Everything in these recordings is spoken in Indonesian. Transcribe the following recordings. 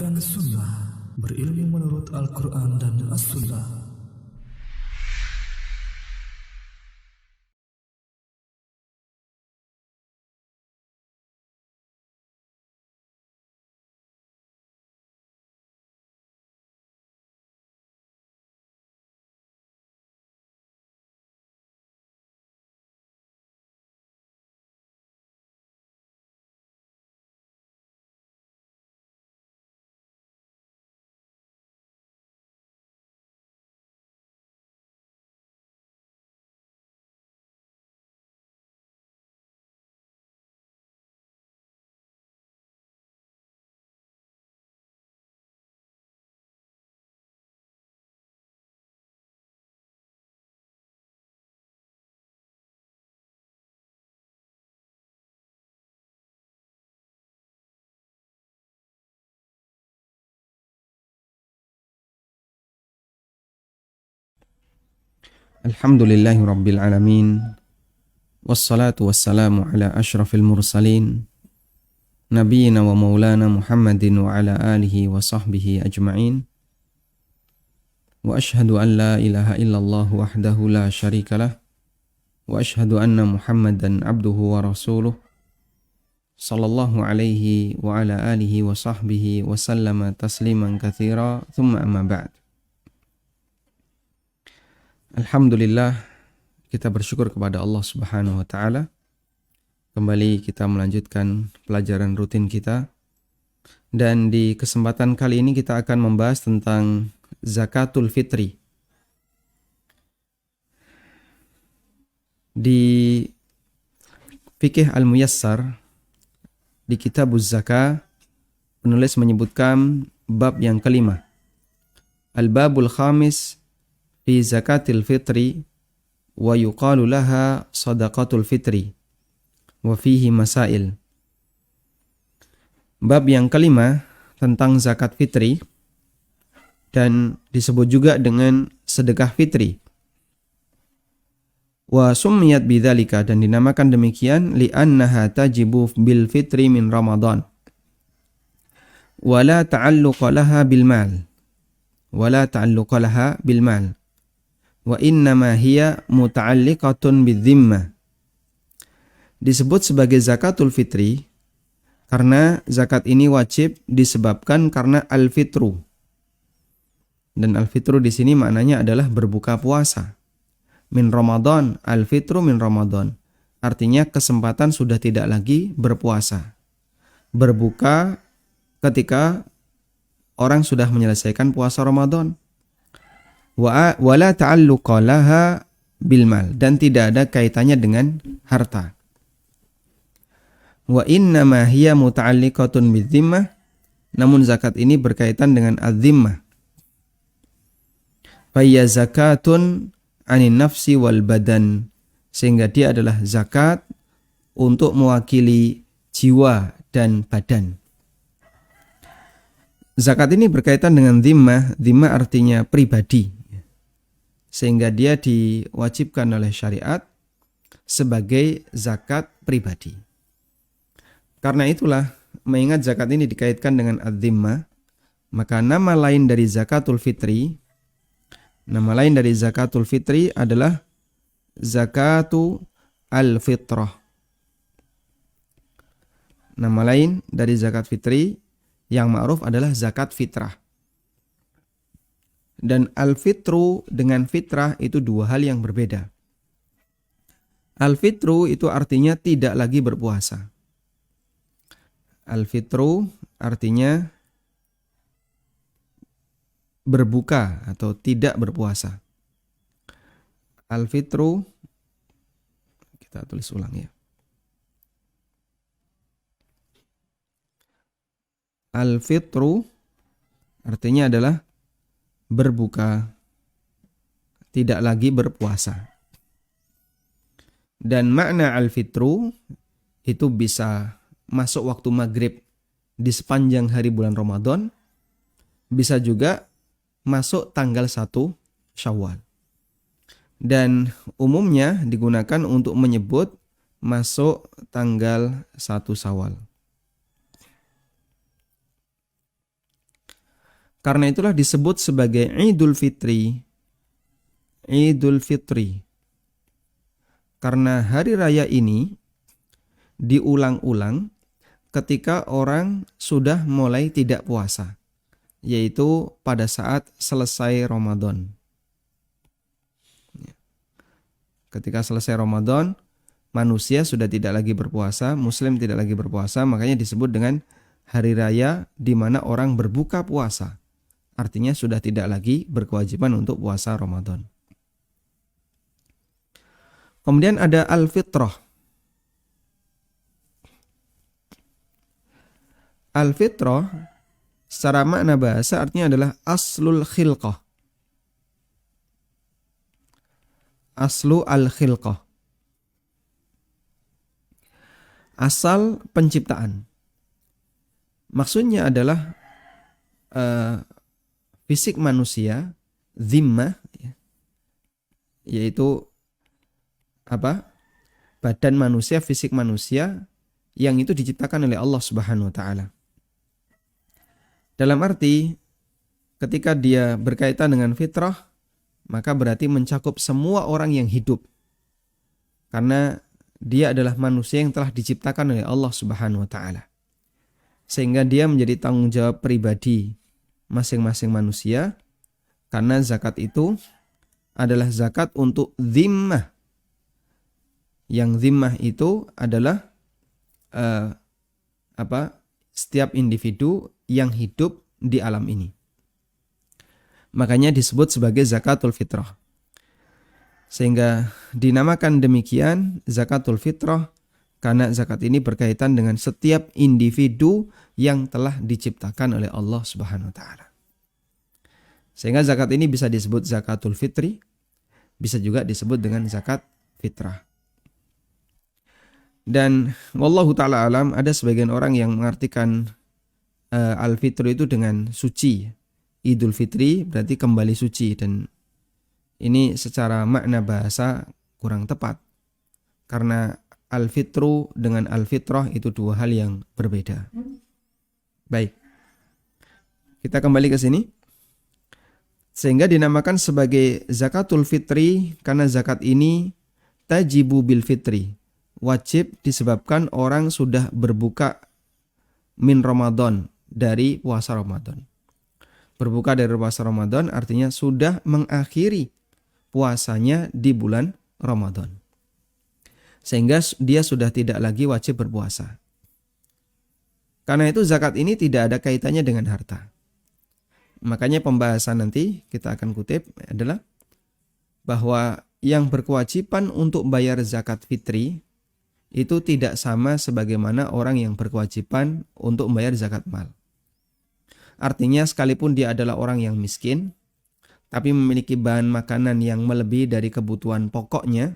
Menegakkan sunnah, berilmu menurut Al-Quran dan As-Sunnah. Alhamdulillahi Rabbil Alamin. Wassalatu wassalamu ala ashrafil mursalin Nabiyyina wa maulana Muhammadin wa ala alihi wa sahbihi ajma'in. Wa ashhadu an la ilaha illallah wahdahu la syarikalah. Wa ashhadu anna Muhammadan abduhu wa rasuluh. Sallallahu alaihi wa ala alihi wa sahbihi wa sallama tasliman katsira. Thumma amma ba'd. Alhamdulillah, kita bersyukur kepada Allah Subhanahu wa taala. Kembali kita melanjutkan pelajaran rutin kita. Dan di kesempatan kali ini kita akan membahas tentang zakatul fitri. Di Fiqh Al-Muyassar di Kitabuz Zakah, penulis menyebutkan bab yang kelima. Al-babul khamis fi zakatil fitri wa yuqalu laha sadaqatul fitri wa fihi masail. Bab yang kelima tentang zakat fitri dan disebut juga dengan sedekah fitri. Wa summiyat bidzalika, dan dinamakan demikian li'annaha tajibu bil fitri min Ramadan. Wa la ta'alluqa laha bil mal. Wa la ta'alluqa laha bil mal. Wa innama hiya muta'alliqatun bidzimmah. Disebut sebagai zakatul fitri karena zakat ini wajib disebabkan karena al-fitru. Dan al-fitru di sini maknanya adalah berbuka puasa. Min Ramadan, al-fitru min Ramadan. Artinya kesempatan sudah tidak lagi berpuasa. Berbuka ketika orang sudah menyelesaikan puasa Ramadan. Wa la ta'alluqa laha bil mal, dan tidak ada kaitannya dengan harta. Wa inna ma hiya muta'alliqatun bidzimmah, namun zakat ini berkaitan dengan az-zimmah. Fa hiya zakatun 'anin nafsi wal badan, sehingga dia adalah zakat untuk mewakili jiwa dan badan. Zakat ini berkaitan dengan zimmah. Zimmah artinya pribadi, sehingga dia diwajibkan oleh syariat sebagai zakat pribadi. Karena itulah, mengingat zakat ini dikaitkan dengan az-zimmah, maka nama lain dari zakatul fitri adalah zakatu al-fitrah. Nama lain dari zakat fitri yang ma'ruf adalah zakat fitrah. Dan al-fitru dengan fitrah itu dua hal yang berbeda. Al-fitru itu artinya tidak lagi berpuasa. Al-fitru artinya berbuka atau tidak berpuasa. Al-fitru, kita tulis ulang ya. Al-fitru artinya adalah berbuka, tidak lagi berpuasa. Dan makna al-fitru itu bisa masuk waktu maghrib di sepanjang hari bulan Ramadan, bisa juga masuk tanggal 1 Syawal. Dan umumnya digunakan untuk menyebut masuk tanggal 1 Syawal. Karena itulah disebut sebagai Idul Fitri. Idul Fitri. Karena hari raya ini diulang-ulang ketika orang sudah mulai tidak puasa, yaitu pada saat selesai Ramadan. Ketika selesai Ramadan, manusia sudah tidak lagi berpuasa, muslim tidak lagi berpuasa, makanya disebut dengan hari raya di mana orang berbuka puasa. Artinya sudah tidak lagi berkewajiban untuk puasa Ramadan. Kemudian ada Al-Fitrah. Al-Fitrah secara makna bahasa artinya adalah aslul khilqah. Aslu al-khilqah. Asal penciptaan. Maksudnya adalah fisik manusia, zimmah, yaitu badan manusia, fisik manusia yang itu diciptakan oleh Allah Subhanahu wa taala. Dalam arti ketika dia berkaitan dengan fitrah, maka berarti mencakup semua orang yang hidup. Karena dia adalah manusia yang telah diciptakan oleh Allah Subhanahu wa taala. Sehingga dia menjadi tanggung jawab pribadi masing-masing manusia, karena zakat itu adalah zakat untuk zimmah. Yang zimmah itu adalah setiap individu yang hidup di alam ini. Makanya disebut sebagai zakatul fitrah. Sehingga dinamakan demikian zakatul fitrah karena zakat ini berkaitan dengan setiap individu yang telah diciptakan oleh Allah Subhanahu wa taala. Sehingga zakat ini bisa disebut zakatul fitri, bisa juga disebut dengan zakat fitrah. Dan wallahu ta'ala alam, ada sebagian orang yang mengartikan al-fitr itu dengan suci. Idul Fitri berarti kembali suci, dan ini secara makna bahasa kurang tepat. Karena al-fitru dengan al-fitrah itu dua hal yang berbeda. Baik. Kita kembali ke sini. Sehingga dinamakan sebagai zakatul fitri karena zakat ini tajibu bil fitri. Wajib disebabkan orang sudah berbuka min Ramadan, dari puasa Ramadan. Berbuka dari puasa Ramadan artinya sudah mengakhiri puasanya di bulan Ramadan. Sehingga dia sudah tidak lagi wajib berpuasa. Karena itu zakat ini tidak ada kaitannya dengan harta. Makanya pembahasan nanti kita akan kutip adalah bahwa yang berkewajiban untuk bayar zakat fitri itu tidak sama sebagaimana orang yang berkewajiban untuk membayar zakat mal. Artinya sekalipun dia adalah orang yang miskin, tapi memiliki bahan makanan yang melebihi dari kebutuhan pokoknya,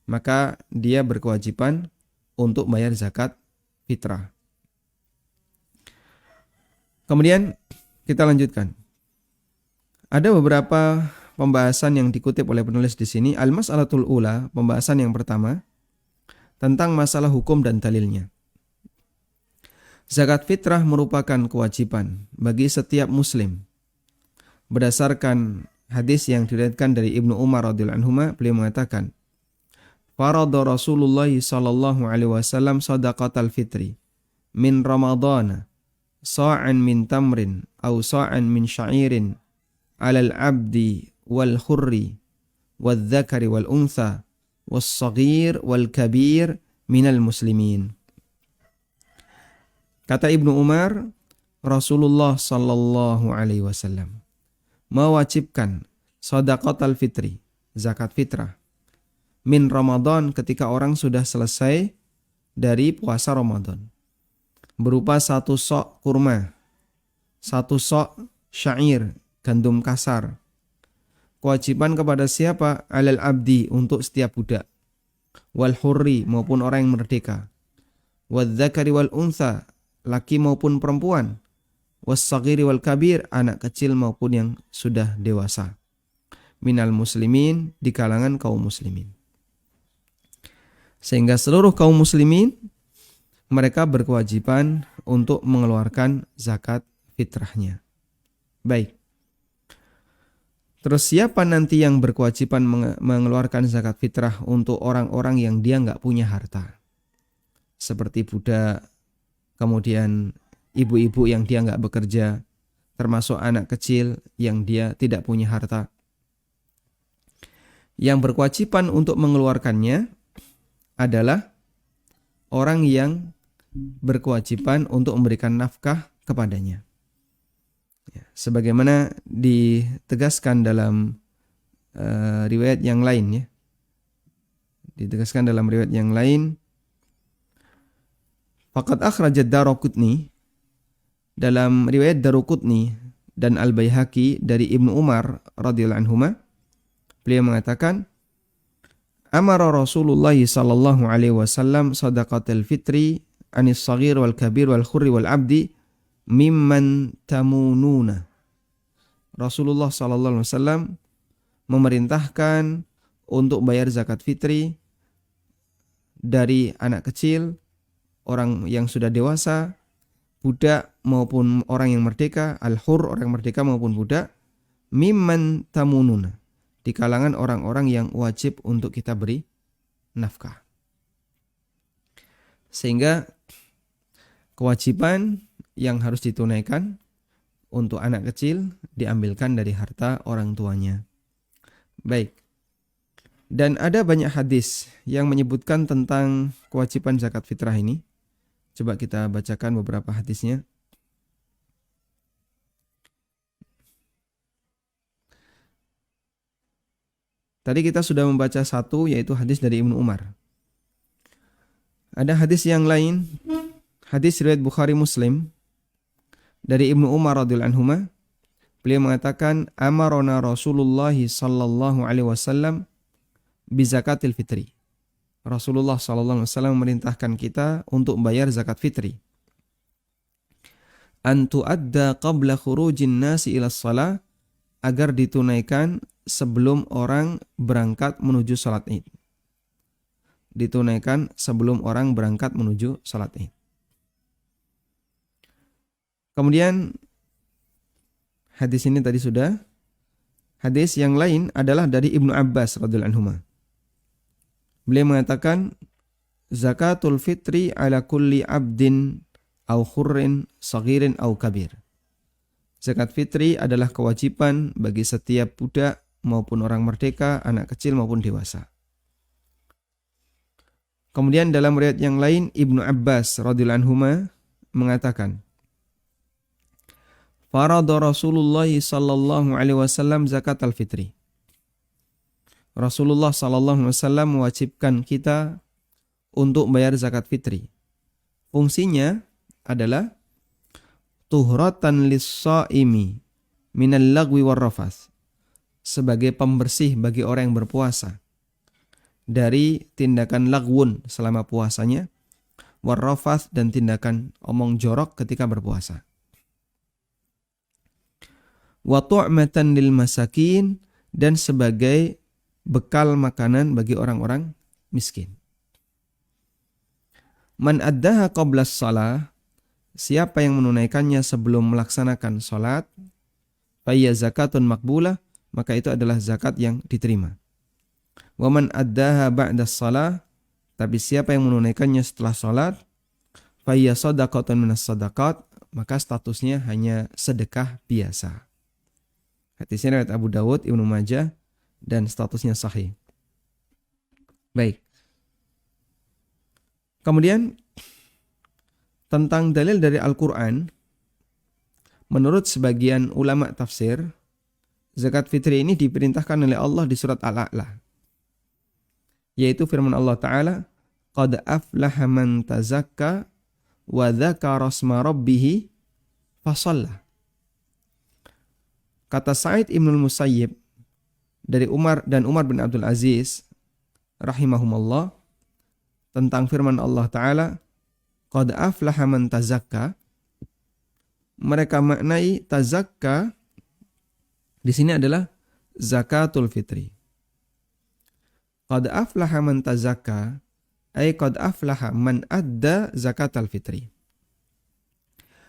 maka dia berkewajiban untuk bayar zakat fitrah. Kemudian kita lanjutkan. Ada beberapa pembahasan yang dikutip oleh penulis di sini. Al-mas'alatul ula, pembahasan yang pertama tentang masalah hukum dan dalilnya. Zakat fitrah merupakan kewajiban bagi setiap muslim. Berdasarkan hadis yang diriwayatkan dari Ibnu Umar radhiyallahu anhu, beliau mengatakan, "Farada Rasulullah sallallahu alaihi wasallam shadaqatal fitri min Ramadhan sa'an min tamrin aw sa'an min sya'irin 'alal 'abdi wal hurri wal dzakari wal untha was-saghir wal kabir minal muslimin." Kata Ibnu Umar, Rasulullah sallallahu alaihi wasallam mewajibkan shadaqatal fitri, zakat fitrah, min Ramadan ketika orang sudah selesai dari puasa Ramadan, berupa 1 sok kurma, 1 sok syair, gandum kasar. Kewajiban kepada siapa? Alal abdi, untuk setiap budak. Wal hurri, maupun orang yang merdeka. Wal dzakari wal untha, laki maupun perempuan. Was saghiri wal kabir, anak kecil maupun yang sudah dewasa. Minal muslimin, di kalangan kaum muslimin. Sehingga seluruh kaum muslimin mereka berkewajiban untuk mengeluarkan zakat fitrahnya. Baik. Terus siapa nanti yang berkewajiban mengeluarkan zakat fitrah untuk orang-orang yang dia nggak punya harta? Seperti budak, kemudian ibu-ibu yang dia nggak bekerja, termasuk anak kecil yang dia tidak punya harta. Yang berkewajiban untuk mengeluarkannya adalah orang yang berkewajiban untuk memberikan nafkah kepadanya. Sebagaimana ditegaskan dalam riwayat yang lain, ya. Ditegaskan dalam riwayat yang lain, faqad akhrajad Daruqutni, dalam riwayat Daruqutni dan Al-Baihaqi dari Ibnu Umar radhiyallahu anhuma, beliau mengatakan, amara Rasulullah sallallahu alaihi wasallam shadaqatul fitri anis shaghir wal kabir wal khurri wal abdi mimman tamununa. Rasulullah sallallahu alaihi wasallam memerintahkan untuk bayar zakat fitri dari anak kecil, orang yang sudah dewasa, budak maupun orang yang merdeka, al-hur orang yang merdeka maupun budak, mimman tamununa, di kalangan orang-orang yang wajib untuk kita beri nafkah. Sehingga kewajiban yang harus ditunaikan untuk anak kecil diambilkan dari harta orang tuanya. Baik. Dan ada banyak hadis yang menyebutkan tentang kewajiban zakat fitrah ini. Coba kita bacakan beberapa hadisnya. Tadi kita sudah membaca satu, yaitu hadis dari Ibnu Umar. Ada hadis yang lain, hadis riwayat Bukhari Muslim dari Ibnu Umar radhiyallahu anhuma, beliau mengatakan, amarona Rasulullah sallallahu alaihi wasallam bi zakatil fitri. Rasulullah sallallahu alaihi wasallam memerintahkan kita untuk bayar zakat fitri. An tuadda qabla khurujin nasi ila shalah, agar ditunaikan sebelum orang berangkat menuju salat Id. Ditunaikan sebelum orang berangkat menuju salat Id. Kemudian hadis ini tadi sudah. Hadis yang lain adalah dari Ibnu Abbas radhiyallahu anhu. Beliau mengatakan, zakatul fitri ala kulli abdin au khurrin saghirin au kabir. Zakat fitri adalah kewajiban bagi setiap budak maupun orang merdeka, anak kecil maupun dewasa. Kemudian dalam riwayat yang lain, Ibnu Abbas radhiyallahu anhu mengatakan, farada Rasulullah sallallahu alaihi wasallam zakat al-fitri. Rasulullah sallallahu alaihi wasallam mewajibkan kita untuk bayar zakat fitri. Fungsinya adalah tuhratan lis-shaimi minal lagwi war rafath, sebagai pembersih bagi orang yang berpuasa dari tindakan lagwun selama puasanya, war rafath, dan tindakan omong jorok ketika berpuasa. Wa tu'matan lil masakin, dan sebagai bekal makanan bagi orang-orang miskin. Man addaha qabla shalah, siapa yang menunaikannya sebelum melaksanakan salat, fa hiya zakatun maqbulah, maka itu adalah zakat yang diterima. Wa man addaha ba'da shalah, tapi siapa yang menunaikannya setelah salat, fa hiya shadaqatun minas shadaqat, maka statusnya hanya sedekah biasa. Hadisnya riwayat Abu Dawud, Ibnu Majah, dan statusnya sahih. Baik. Kemudian tentang dalil dari Al-Quran, menurut sebagian ulama tafsir, zakat fitri ini diperintahkan oleh Allah di surat Al-A'la, yaitu firman Allah Ta'ala, qad aflaha man tazakka wa dzakara asma rabbih fasalla. Kata Sa'id Ibnul Musayyib dari Umar dan Umar bin Abdul Aziz rahimahumullah tentang firman Allah Ta'ala, qad aflaha man tazakka, mereka maknai tazakka di sini adalah zakatul fitri. Qad aflaha man tazakka, ay qad aflaha man adda zakatal fitri.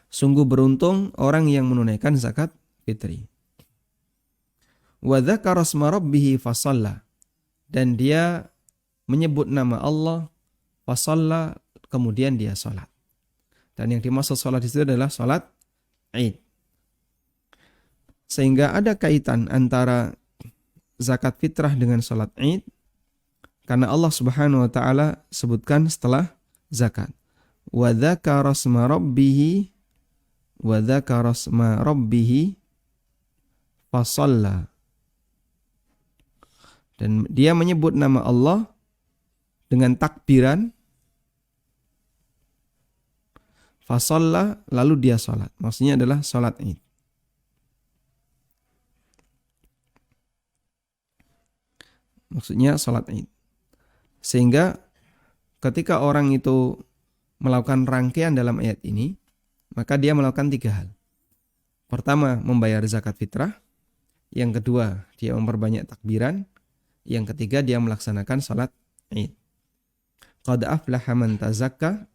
Sungguh beruntung orang yang menunaikan zakat fitri. Wa dzakara asma rabbih fasalla, dan dia menyebut nama Allah fasalla, kemudian dia salat. Dan yang dimaksud salat itu adalah salat Id. Sehingga ada kaitan antara zakat fitrah dengan salat Id, karena Allah Subhanahu wa taala sebutkan setelah zakat. Wa dzakara asma rabbih fasalla. Dan dia menyebut nama Allah dengan takbiran fasalla, lalu dia salat. Maksudnya adalah salat Id. Maksudnya salat Id. Sehingga ketika orang itu melakukan rangkaian dalam ayat ini, maka dia melakukan 3 hal. Pertama, membayar zakat fitrah. Yang kedua, dia memperbanyak takbiran. Yang ketiga, dia melaksanakan salat Id. Qad aflaha man tazakka,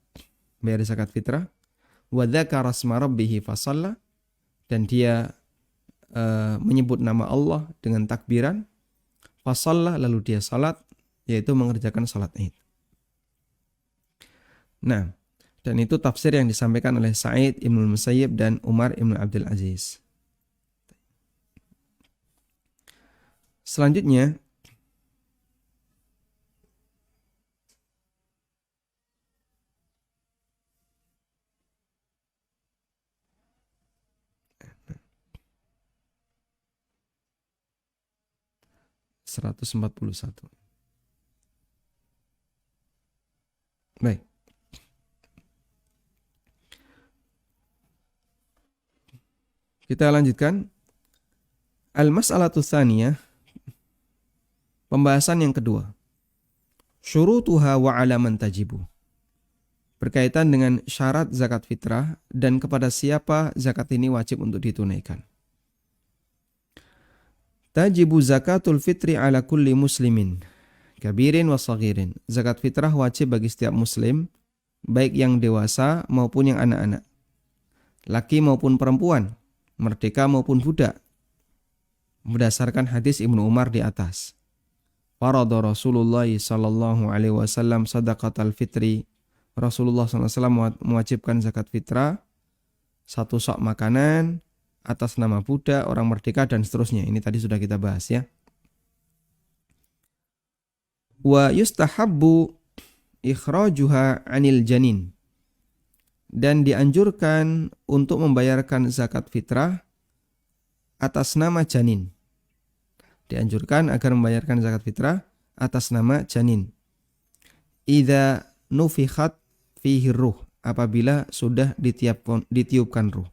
bayar zakat fitrah. Wa dzakara asma rabbih fasalla, dan dia menyebut nama Allah dengan takbiran. Fasalla, lalu dia salat, yaitu mengerjakan salat Id. Nah, dan itu tafsir yang disampaikan oleh Sa'id Ibnul Musayyib dan Umar Ibn Abdul Aziz. Selanjutnya, (141). Baik. Kita lanjutkan. Al-mas'alatu tsaniyah, pembahasan yang kedua. Syurutuha wa 'ala man tajibu. Berkaitan dengan syarat zakat fitrah dan kepada siapa zakat ini wajib untuk ditunaikan. Tajibu zakatul fitri ala kulli muslimin, kabirin wa saghirin. Zakat fitrah wajib bagi setiap muslim, baik yang dewasa maupun yang anak-anak, laki maupun perempuan, merdeka maupun budak, berdasarkan hadis Ibnu Umar di atas. Farada Rasulullah sallallahu alaihi wasallam sadaqatal fitri. Rasulullah SAW mewajibkan zakat fitrah, 1 sok makanan atas nama budak, orang merdeka, dan seterusnya. Ini tadi sudah kita bahas ya. Wa yustahabbu ikhrajuha 'anil janin. Dan dianjurkan untuk membayarkan zakat fitrah atas nama janin. Dianjurkan agar membayarkan zakat fitrah atas nama janin. Idza nufikhat fihi ruh, apabila sudah ditiupkan ruh.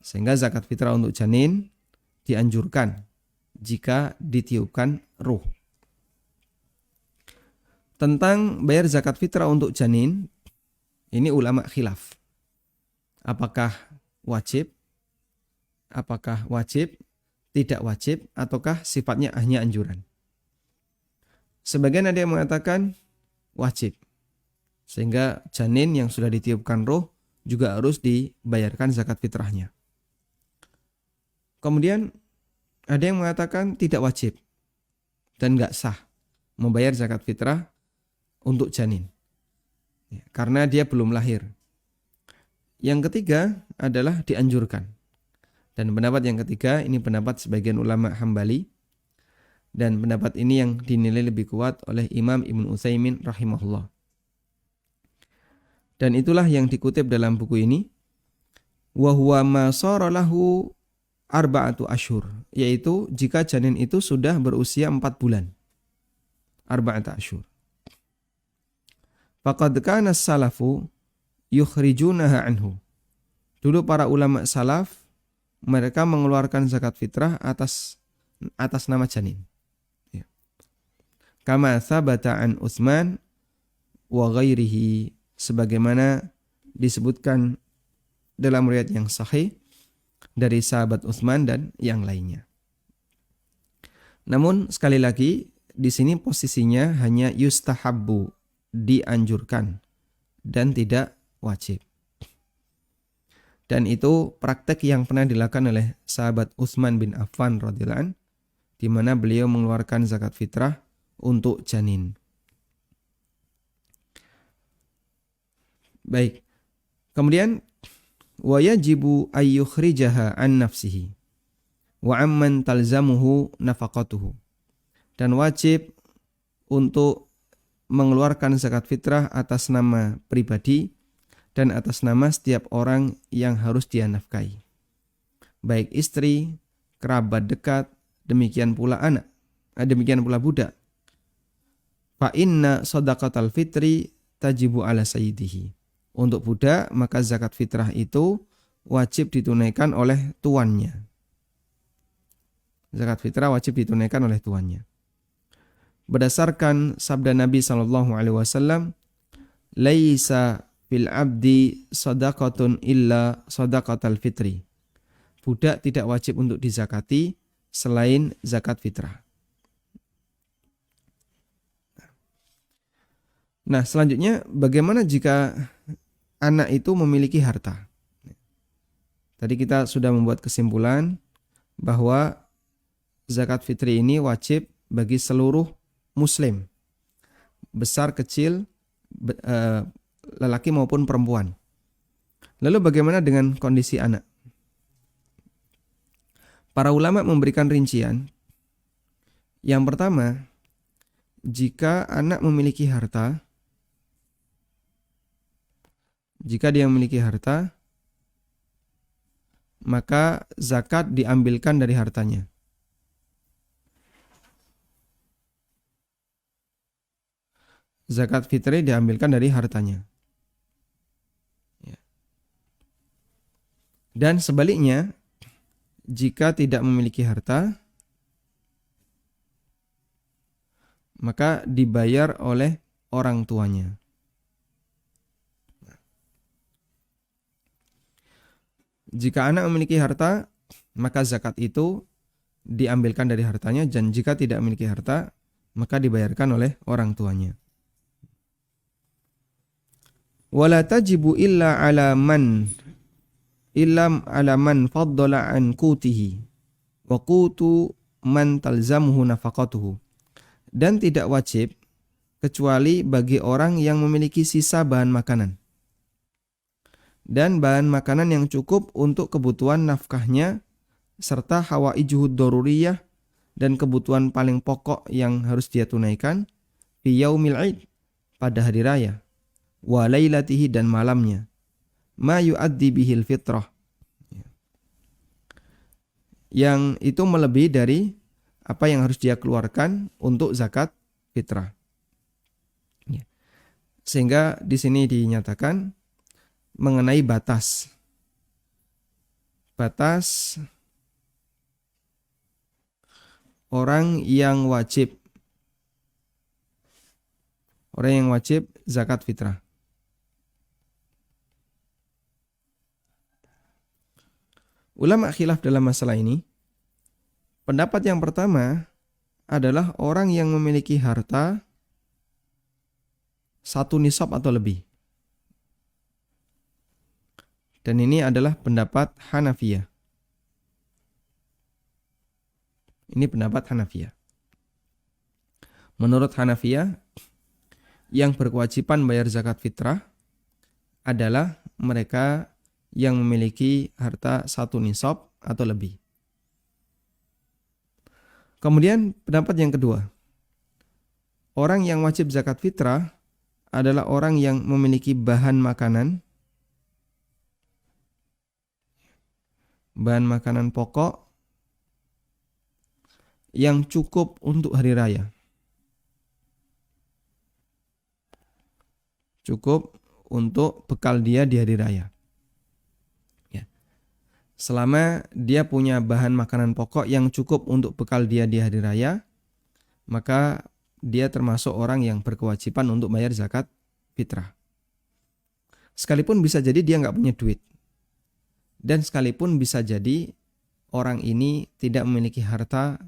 Sehingga zakat fitrah untuk janin dianjurkan jika ditiupkan ruh. Tentang bayar zakat fitrah untuk janin, ini ulama khilaf. Apakah wajib? Apakah wajib? Tidak wajib? Ataukah sifatnya hanya anjuran? Sebagian ada yang mengatakan wajib. Sehingga janin yang sudah ditiupkan ruh juga harus dibayarkan zakat fitrahnya. Kemudian ada yang mengatakan tidak wajib dan gak sah membayar zakat fitrah untuk janin, karena dia belum lahir. Yang ketiga adalah dianjurkan. Dan pendapat yang ketiga, ini pendapat sebagian ulama Hambali, dan pendapat ini yang dinilai lebih kuat oleh Imam Ibn Utsaimin rahimahullah. Dan itulah yang dikutip dalam buku ini. Wa huwa ma sara lahu arba'atu asyhur, yaitu jika janin itu sudah berusia 4 bulan. Arba'atu asyhur. Faqad kana as-salafu yukhrijunaha anhu. Dulu para ulama salaf mereka mengeluarkan zakat fitrah atas nama janin. Ya. Kama thabata an Utsman wa ghairihi, sebagaimana disebutkan dalam riwayat yang sahih dari sahabat Utsman dan yang lainnya. Namun sekali lagi di sini posisinya hanya yustahabbu, dianjurkan dan tidak wajib. Dan itu praktek yang pernah dilakukan oleh sahabat Utsman bin Affan radhiyallahu anhu, di mana beliau mengeluarkan zakat fitrah untuk janin. Baik. Kemudian wa yajibu ayyukhrijaha an nafsihi wa amman talzamuhu nafaqatuhu. Dan wajib untuk mengeluarkan zakat fitrah atas nama pribadi dan atas nama setiap orang yang harus dia nafkahi, baik istri, kerabat dekat, demikian pula anak, demikian pula budak. Fa inna shadaqatal fitri tajibu ala sayyidihi. Untuk budak, maka zakat fitrah itu wajib ditunaikan oleh tuannya. Zakat fitrah wajib ditunaikan oleh tuannya. Berdasarkan sabda Nabi SAW, laisa fil abdi sadaqatun illa sadaqatal fitri. Budak tidak wajib untuk dizakati selain zakat fitrah. Nah, selanjutnya bagaimana jika anak itu memiliki harta? Tadi kita sudah membuat kesimpulan bahwa zakat fitri ini wajib bagi seluruh muslim, besar kecil, lelaki maupun perempuan. Lalu bagaimana dengan kondisi anak? Para ulama memberikan rincian. Yang pertama, jika anak memiliki harta, jika dia memiliki harta, maka zakat diambilkan dari hartanya. Zakat fitri diambilkan dari hartanya. Dan sebaliknya, jika tidak memiliki harta, maka dibayar oleh orang tuanya. Jika anak memiliki harta, maka zakat itu diambilkan dari hartanya, dan jika tidak memiliki harta, maka dibayarkan oleh orang tuanya. Wala tajibu illa ala man faddala an qutihi wa qutu man talzamuhu nafaqatuhu. Dan tidak wajib kecuali bagi orang yang memiliki sisa bahan makanan dan bahan makanan yang cukup untuk kebutuhan nafkahnya serta hawaijuhud daruriyah dan kebutuhan paling pokok yang harus dia tunaikan fi yaumil id, pada hari raya, wa lailatihi, dan malamnya, ma yuaddi bihil fitrah, yang itu melebihi dari apa yang harus dia keluarkan untuk zakat fitrah. Sehingga di sini dinyatakan mengenai batas orang yang wajib zakat fitrah. Ulama khilaf dalam masalah ini. Pendapat yang pertama adalah orang yang memiliki harta 1 nisab atau lebih. Dan ini adalah pendapat Hanafiyah. Ini pendapat Hanafiyah. Menurut Hanafiyah, yang berkewajiban bayar zakat fitrah adalah mereka yang memiliki harta 1 nisab atau lebih. Kemudian pendapat yang kedua, orang yang wajib zakat fitrah adalah orang yang memiliki bahan makanan pokok yang cukup untuk hari raya. Cukup untuk bekal dia di hari raya. Selama dia punya bahan makanan pokok yang cukup untuk bekal dia di hari raya, maka dia termasuk orang yang berkewajiban untuk bayar zakat fitrah. Sekalipun bisa jadi dia nggak punya duit. Dan sekalipun bisa jadi orang ini tidak memiliki harta,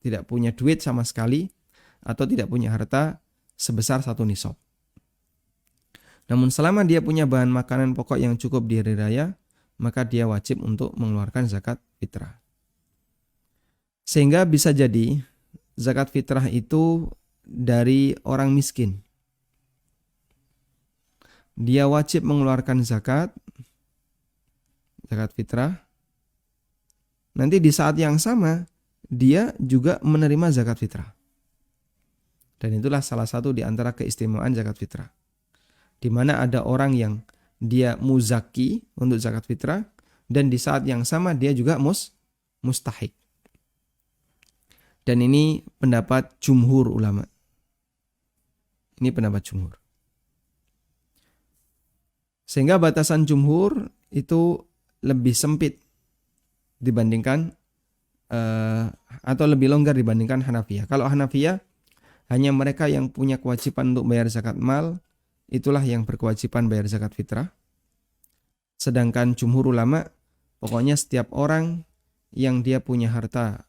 tidak punya duit sama sekali, atau tidak punya harta sebesar 1 nisab. Namun selama dia punya bahan makanan pokok yang cukup di hari raya, maka dia wajib untuk mengeluarkan zakat fitrah. Sehingga bisa jadi zakat fitrah itu dari orang miskin. Dia wajib mengeluarkan zakat fitrah. Nanti di saat yang sama dia juga menerima zakat fitrah. Dan itulah salah satu di antara keistimewaan zakat fitrah. Di mana ada orang yang dia muzaki untuk zakat fitrah dan di saat yang sama dia juga mustahik. Dan ini pendapat jumhur ulama. Ini pendapat jumhur. Sehingga batasan jumhur itu lebih sempit dibandingkan atau lebih longgar dibandingkan Hanafiyah. Kalau Hanafiyah hanya mereka yang punya kewajiban untuk bayar zakat mal, itulah yang berkewajiban bayar zakat fitrah. Sedangkan jumhur ulama, pokoknya setiap orang yang dia punya harta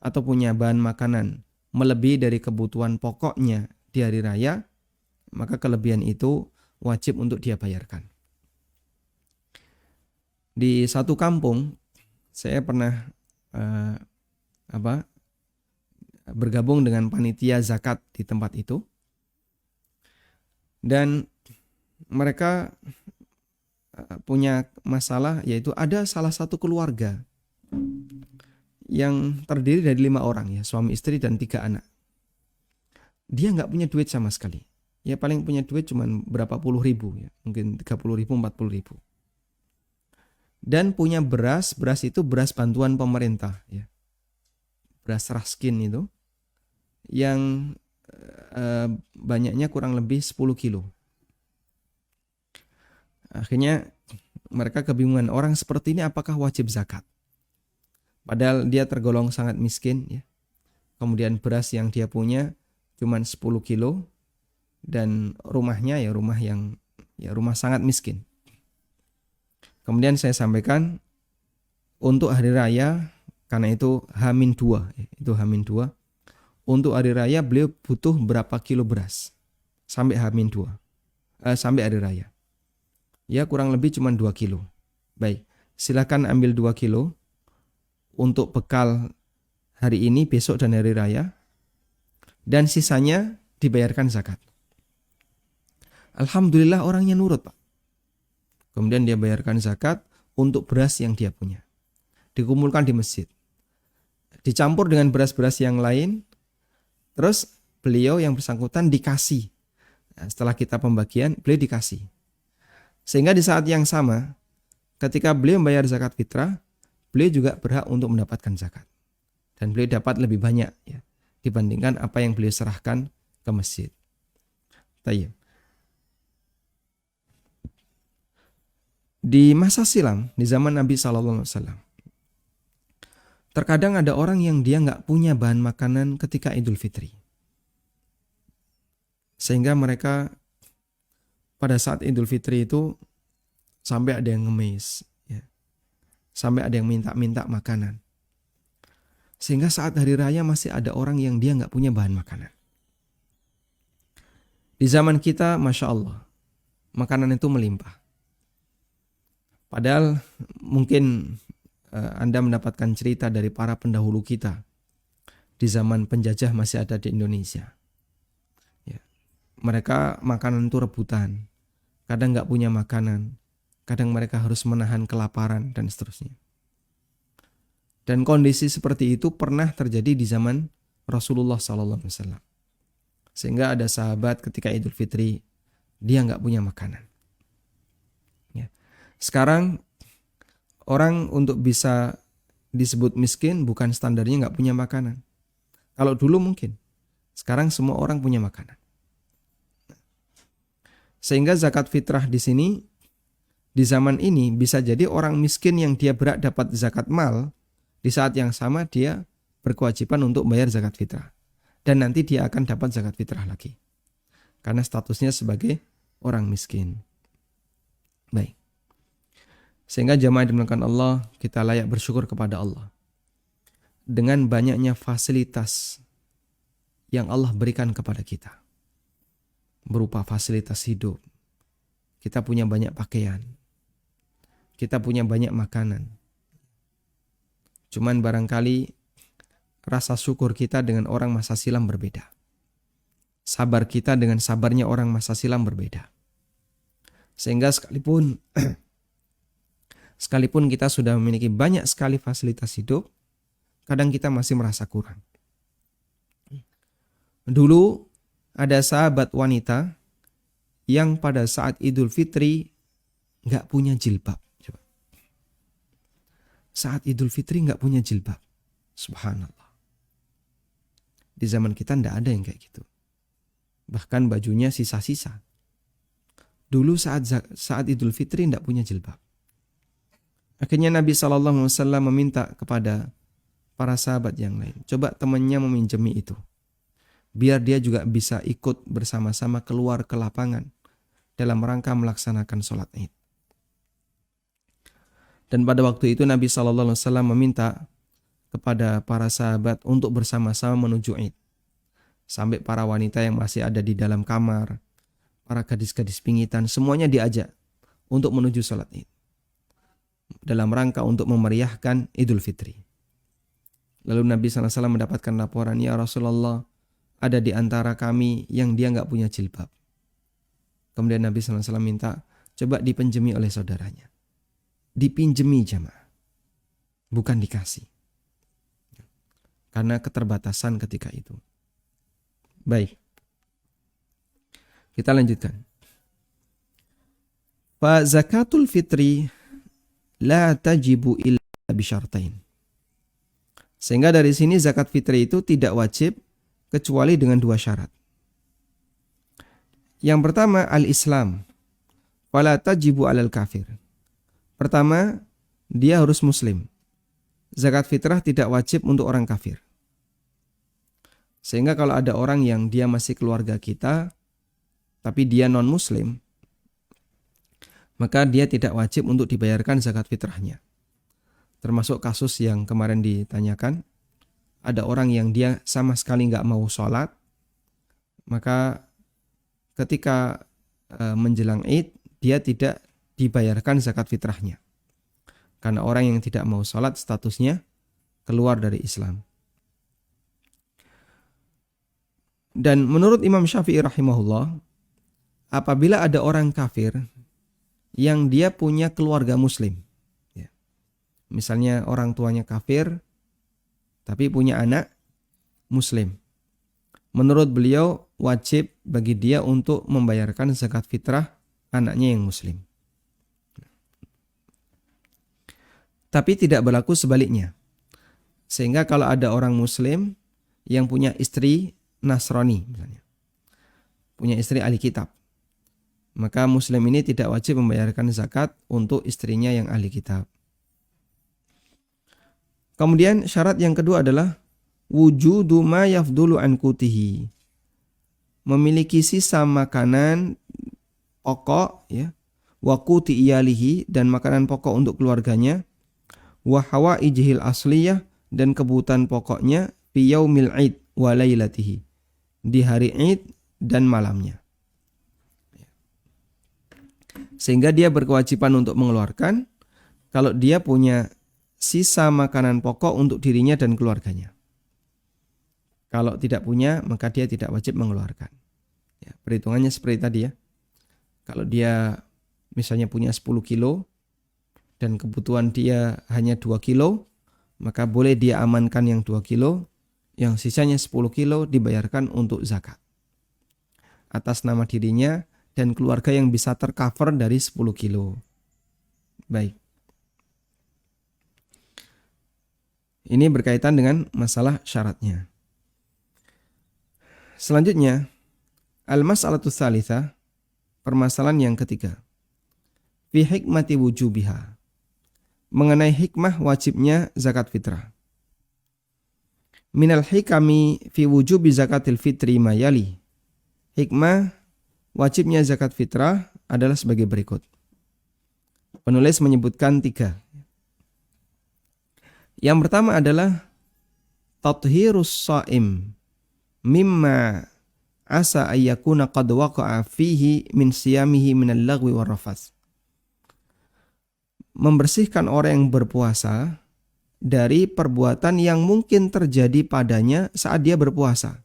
atau punya bahan makanan melebihi dari kebutuhan pokoknya di hari raya, maka kelebihan itu wajib untuk dia bayarkan. Di satu kampung saya pernah bergabung dengan panitia zakat di tempat itu, dan mereka punya masalah, yaitu ada salah satu keluarga yang terdiri dari 5 orang, ya, suami istri dan 3 anak. Dia nggak punya duit sama sekali. Ya paling punya duit cuma berapa puluh ribu, ya, mungkin 30 ribu, 40 ribu. Dan punya beras itu beras bantuan pemerintah, ya. Beras raskin itu yang banyaknya kurang lebih 10 kilo. Akhirnya mereka kebingungan, orang seperti ini apakah wajib zakat? Padahal dia tergolong sangat miskin, ya. Kemudian beras yang dia punya cuma 10 kilo dan rumahnya rumah sangat miskin. Kemudian saya sampaikan untuk hari raya, karena itu H-2, itu H-2. Untuk hari raya beliau butuh berapa kilo beras sampai H-2, sampai hari raya. Ya kurang lebih cuma 2 kilo. Baik, silakan ambil 2 kilo untuk bekal hari ini, besok dan hari raya. Dan sisanya dibayarkan zakat. Alhamdulillah orangnya nurut, Pak. Kemudian dia bayarkan zakat untuk beras yang dia punya. Dikumpulkan di masjid. Dicampur dengan beras-beras yang lain. Terus beliau yang bersangkutan dikasih. Nah, setelah kita pembagian, beliau dikasih. Sehingga di saat yang sama, ketika beliau membayar zakat fitrah, beliau juga berhak untuk mendapatkan zakat. Dan beliau dapat lebih banyak, ya, dibandingkan apa yang beliau serahkan ke masjid. Tayyib. Di masa silam, di zaman Nabi SAW, terkadang ada orang yang dia nggak punya bahan makanan ketika Idul Fitri. Sehingga mereka pada saat Idul Fitri itu sampai ada yang ngemis, ya. Sampai ada yang minta-minta makanan. Sehingga saat hari raya masih ada orang yang dia nggak punya bahan makanan. Di zaman kita, Masya Allah, makanan itu melimpah. Padahal mungkin Anda mendapatkan cerita dari para pendahulu kita. Di zaman penjajah masih ada di Indonesia. Ya. Mereka makanan itu rebutan. Kadang nggak punya makanan. Kadang mereka harus menahan kelaparan dan seterusnya. Dan kondisi seperti itu pernah terjadi di zaman Rasulullah SAW. Sehingga ada sahabat ketika Idul Fitri, dia nggak punya makanan. Ya. Sekarang orang untuk bisa disebut miskin bukan standarnya nggak punya makanan. Kalau dulu mungkin, sekarang semua orang punya makanan. Sehingga zakat fitrah di sini, di zaman ini bisa jadi orang miskin yang dia berhak dapat zakat mal, di saat yang sama dia berkewajiban untuk bayar zakat fitrah. Dan nanti dia akan dapat zakat fitrah lagi. Karena statusnya sebagai orang miskin. Baik. Sehingga jamaah dimuliakan Allah, kita layak bersyukur kepada Allah. Dengan banyaknya fasilitas yang Allah berikan kepada kita. Berupa fasilitas hidup, kita punya banyak pakaian, kita punya banyak makanan. Cuman barangkali rasa syukur kita dengan orang masa silam berbeda. Sabar kita dengan sabarnya orang masa silam berbeda. Sehingga sekalipun kita sudah memiliki banyak sekali fasilitas hidup, kadang kita masih merasa kurang. Dulu ada sahabat wanita yang pada saat Idul Fitri nggak punya jilbab. Saat Idul Fitri nggak punya jilbab. Subhanallah. Di zaman kita nggak ada yang kayak gitu. Bahkan bajunya sisa-sisa. Dulu saat Idul Fitri nggak punya jilbab. Akhirnya Nabi SAW meminta kepada para sahabat yang lain, coba temannya meminjami itu. Biar dia juga bisa ikut bersama-sama keluar ke lapangan dalam rangka melaksanakan sholat Id. Dan pada waktu itu Nabi SAW meminta kepada para sahabat untuk bersama-sama menuju Id. Sampai para wanita yang masih ada di dalam kamar, para gadis-gadis pingitan, semuanya diajak untuk menuju sholat Id. Dalam rangka untuk memeriahkan Idul Fitri. Lalu Nabi SAW mendapatkan laporan, ya Rasulullah, ada di antara kami yang dia nggak punya jilbab. Kemudian Nabi SAW minta, coba dipinjami oleh saudaranya. Dipinjemi jamaah, bukan dikasih. Karena keterbatasan ketika itu. Baik. Kita lanjutkan. Fa zakatul fitri la tajibu illa bisyartain. Sehingga dari sini zakat fitri itu tidak wajib kecuali dengan dua syarat. Yang pertama al-Islam. Fala tajibu alal kafir. Pertama, dia harus muslim. Zakat fitrah tidak wajib untuk orang kafir. Sehingga kalau ada orang yang dia masih keluarga kita, tapi dia non-muslim, maka dia tidak wajib untuk dibayarkan zakat fitrahnya. Termasuk kasus yang kemarin ditanyakan, ada orang yang dia sama sekali nggak mau sholat, maka ketika menjelang Id, dia tidak dibayarkan zakat fitrahnya. Karena orang yang tidak mau sholat statusnya keluar dari Islam. Dan menurut Imam Syafi'i rahimahullah, apabila ada orang kafir yang dia punya keluarga muslim, ya, misalnya orang tuanya kafir tapi punya anak muslim, menurut beliau wajib bagi dia untuk membayarkan zakat fitrah anaknya yang muslim. Tapi tidak berlaku sebaliknya. Sehingga kalau ada orang muslim yang punya istri Nasrani misalnya, punya istri ahli kitab, maka muslim ini tidak wajib membayarkan zakat untuk istrinya yang ahli kitab. Kemudian syarat yang kedua adalah wujudu ma yafdulu an qutihi. Memiliki sisa makanan pokok, ya, wa quti iyalihi, dan makanan pokok untuk keluarganya, wa hawaijihil asliyah, dan kebutuhan pokoknya fi yaumil id wa lailatihi, di hari Id dan malamnya. Sehingga dia berkewajiban untuk mengeluarkan kalau dia punya sisa makanan pokok untuk dirinya dan keluarganya. Kalau tidak punya, maka dia tidak wajib mengeluarkan. Ya, perhitungannya seperti tadi ya. Kalau dia misalnya punya 10 kilo dan kebutuhan dia hanya 2 kilo, maka boleh dia amankan yang 2 kilo, yang sisanya 10 kilo dibayarkan untuk zakat atas nama dirinya dan keluarga yang bisa tercover dari 10 kilo. Baik. Ini berkaitan dengan masalah syaratnya. Selanjutnya, al-mas'alatu tsalitsah, permasalahan yang ketiga. Fi hikmati wujubiha. Mengenai hikmah wajibnya zakat fitrah. Minal hikami fi wujubi zakatil fitri mayali. Hikmah wajibnya zakat fitrah adalah sebagai berikut. Penulis menyebutkan 3. Yang pertama adalah tathhirus shaim mimma asa ayyakuna qad waqa'a fihi min siyamihi minal lagwi warrafath. Membersihkan orang yang berpuasa dari perbuatan yang mungkin terjadi padanya saat dia berpuasa,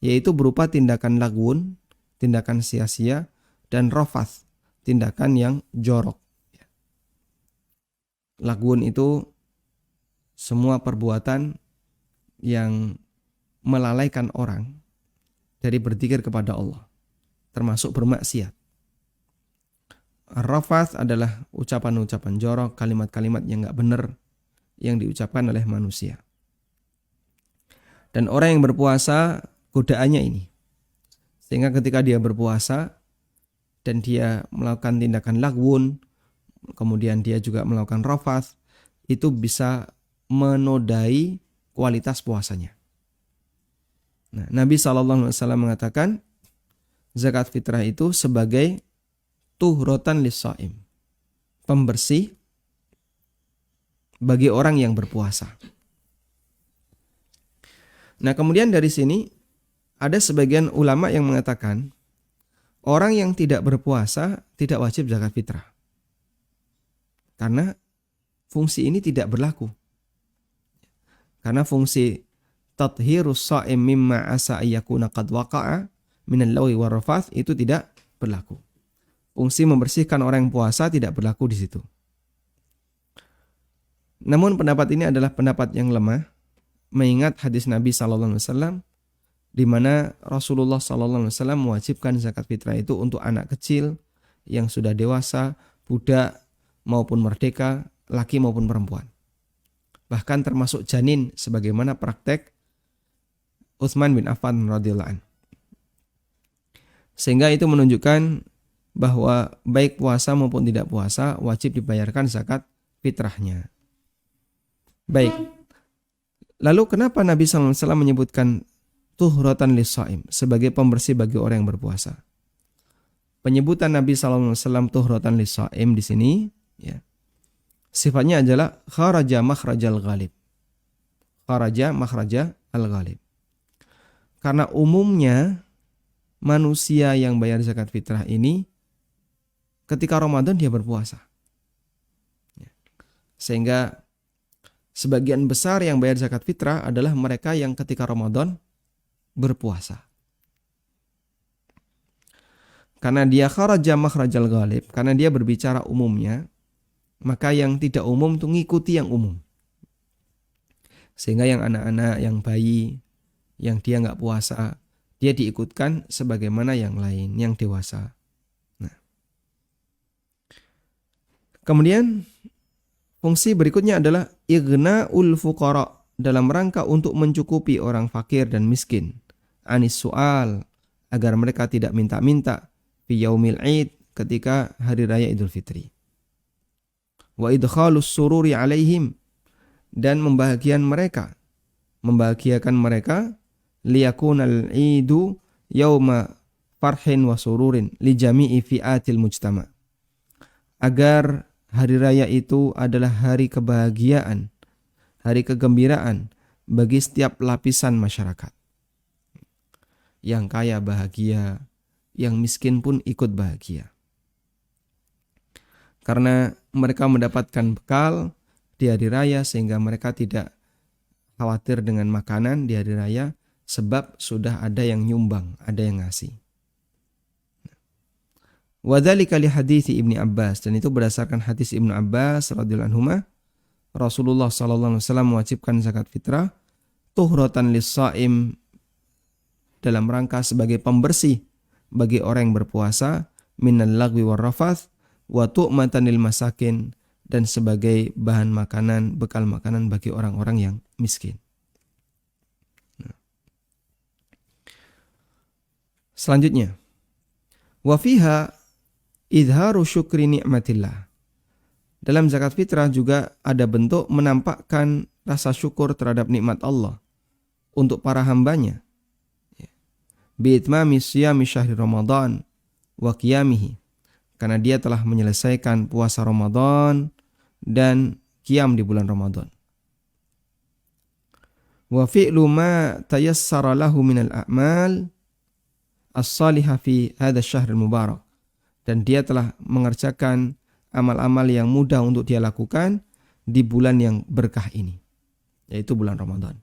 yaitu berupa tindakan lagwun, tindakan sia-sia, dan rafath, tindakan yang jorok. Lagwun itu semua perbuatan yang melalaikan orang dari berzikir kepada Allah, termasuk bermaksiat. Rafath adalah ucapan-ucapan jorok, kalimat-kalimat yang enggak benar yang diucapkan oleh manusia. Dan orang yang berpuasa godaannya ini. Sehingga ketika dia berpuasa dan dia melakukan tindakan lagwun, kemudian dia juga melakukan rafath, itu bisa menodai kualitas puasanya. Nah, Nabi SAW mengatakan zakat fitrah itu sebagai tuhrotan lis-shaim, pembersih bagi orang yang berpuasa. Nah, kemudian dari sini ada sebagian ulama yang mengatakan orang yang tidak berpuasa tidak wajib zakat fitrah, karena fungsi ini tidak berlaku. Karena fungsi tathhirus shaim mimma asa ayyakuna qad waqa'a minal lagwi warrafath itu tidak berlaku. Fungsi membersihkan orang yang puasa tidak berlaku di situ. Namun pendapat ini adalah pendapat yang lemah, mengingat hadis Nabi SAW di mana Rasulullah SAW mewajibkan zakat fitrah itu untuk anak kecil yang sudah dewasa, budak maupun merdeka, laki maupun perempuan. Bahkan termasuk janin sebagaimana praktek Utsman bin Affan radhiyallahu anhu. Sehingga itu menunjukkan bahwa baik puasa maupun tidak puasa wajib dibayarkan zakat fitrahnya. Baik. Lalu kenapa Nabi SAW menyebutkan tuhratan lis-shaim sebagai pembersih bagi orang yang berpuasa? Penyebutan Nabi SAW tuhratan lis-shaim di sini, ya, sifatnya adalah kharaja makhrajal ghalib. Kharaja makhraja al-ghalib. Karena umumnya manusia yang bayar zakat fitrah ini ketika Ramadan dia berpuasa. Sehingga sebagian besar yang bayar zakat fitrah adalah mereka yang ketika Ramadan berpuasa. Karena dia kharaja makhrajal ghalib, karena dia berbicara umumnya, maka yang tidak umum itu ngikuti yang umum. Sehingga yang anak-anak, yang bayi, yang dia nggak puasa, dia diikutkan sebagaimana yang lain, yang dewasa. Nah. Kemudian fungsi berikutnya adalah ighna'ul fuqara, dalam rangka untuk mencukupi orang fakir dan miskin. Anis su'al, agar mereka tidak minta-minta fi yaumil id, ketika hari raya Idul Fitri. Wa idkhalus sururi alaihim, dan membahagiakan mereka liyakunal idu yauma farhin wa sururin li jami'i fi'atil mujtama, agar hari raya itu adalah hari kebahagiaan, hari kegembiraan bagi setiap lapisan masyarakat. Yang kaya bahagia, yang miskin pun ikut bahagia. Karena mereka mendapatkan bekal di hari raya sehingga mereka tidak khawatir dengan makanan di hari raya, sebab sudah ada yang nyumbang, ada yang ngasih. Wadzalika li hadithi Ibnu Abbas, dan itu berdasarkan hadis Ibnu Abbas radhiyallahu anhuma, Rasulullah sallallahu alaihi wasallam mewajibkan zakat fitrah tuhratan lis-shaim, dalam rangka sebagai pembersih bagi orang yang berpuasa, minal lagwi warrafath wa tu'matan lil masakin, dan sebagai bahan makanan, bekal makanan bagi orang-orang yang miskin. Selanjutnya, wa fiha idharu syukri ni'matillah. Dalam zakat fitrah juga ada bentuk menampakkan rasa syukur terhadap nikmat Allah untuk para hambanya. Bi'itmami siyami syahri Ramadan wa qiyamihi, karena dia telah menyelesaikan puasa Ramadan dan qiyam di bulan Ramadan. Wa fi'lu ma tayassara lahu minal a'mal as-salihah fi hadzal syahril mubarak, dan dia telah mengerjakan amal-amal yang mudah untuk dia lakukan di bulan yang berkah ini, yaitu bulan Ramadan.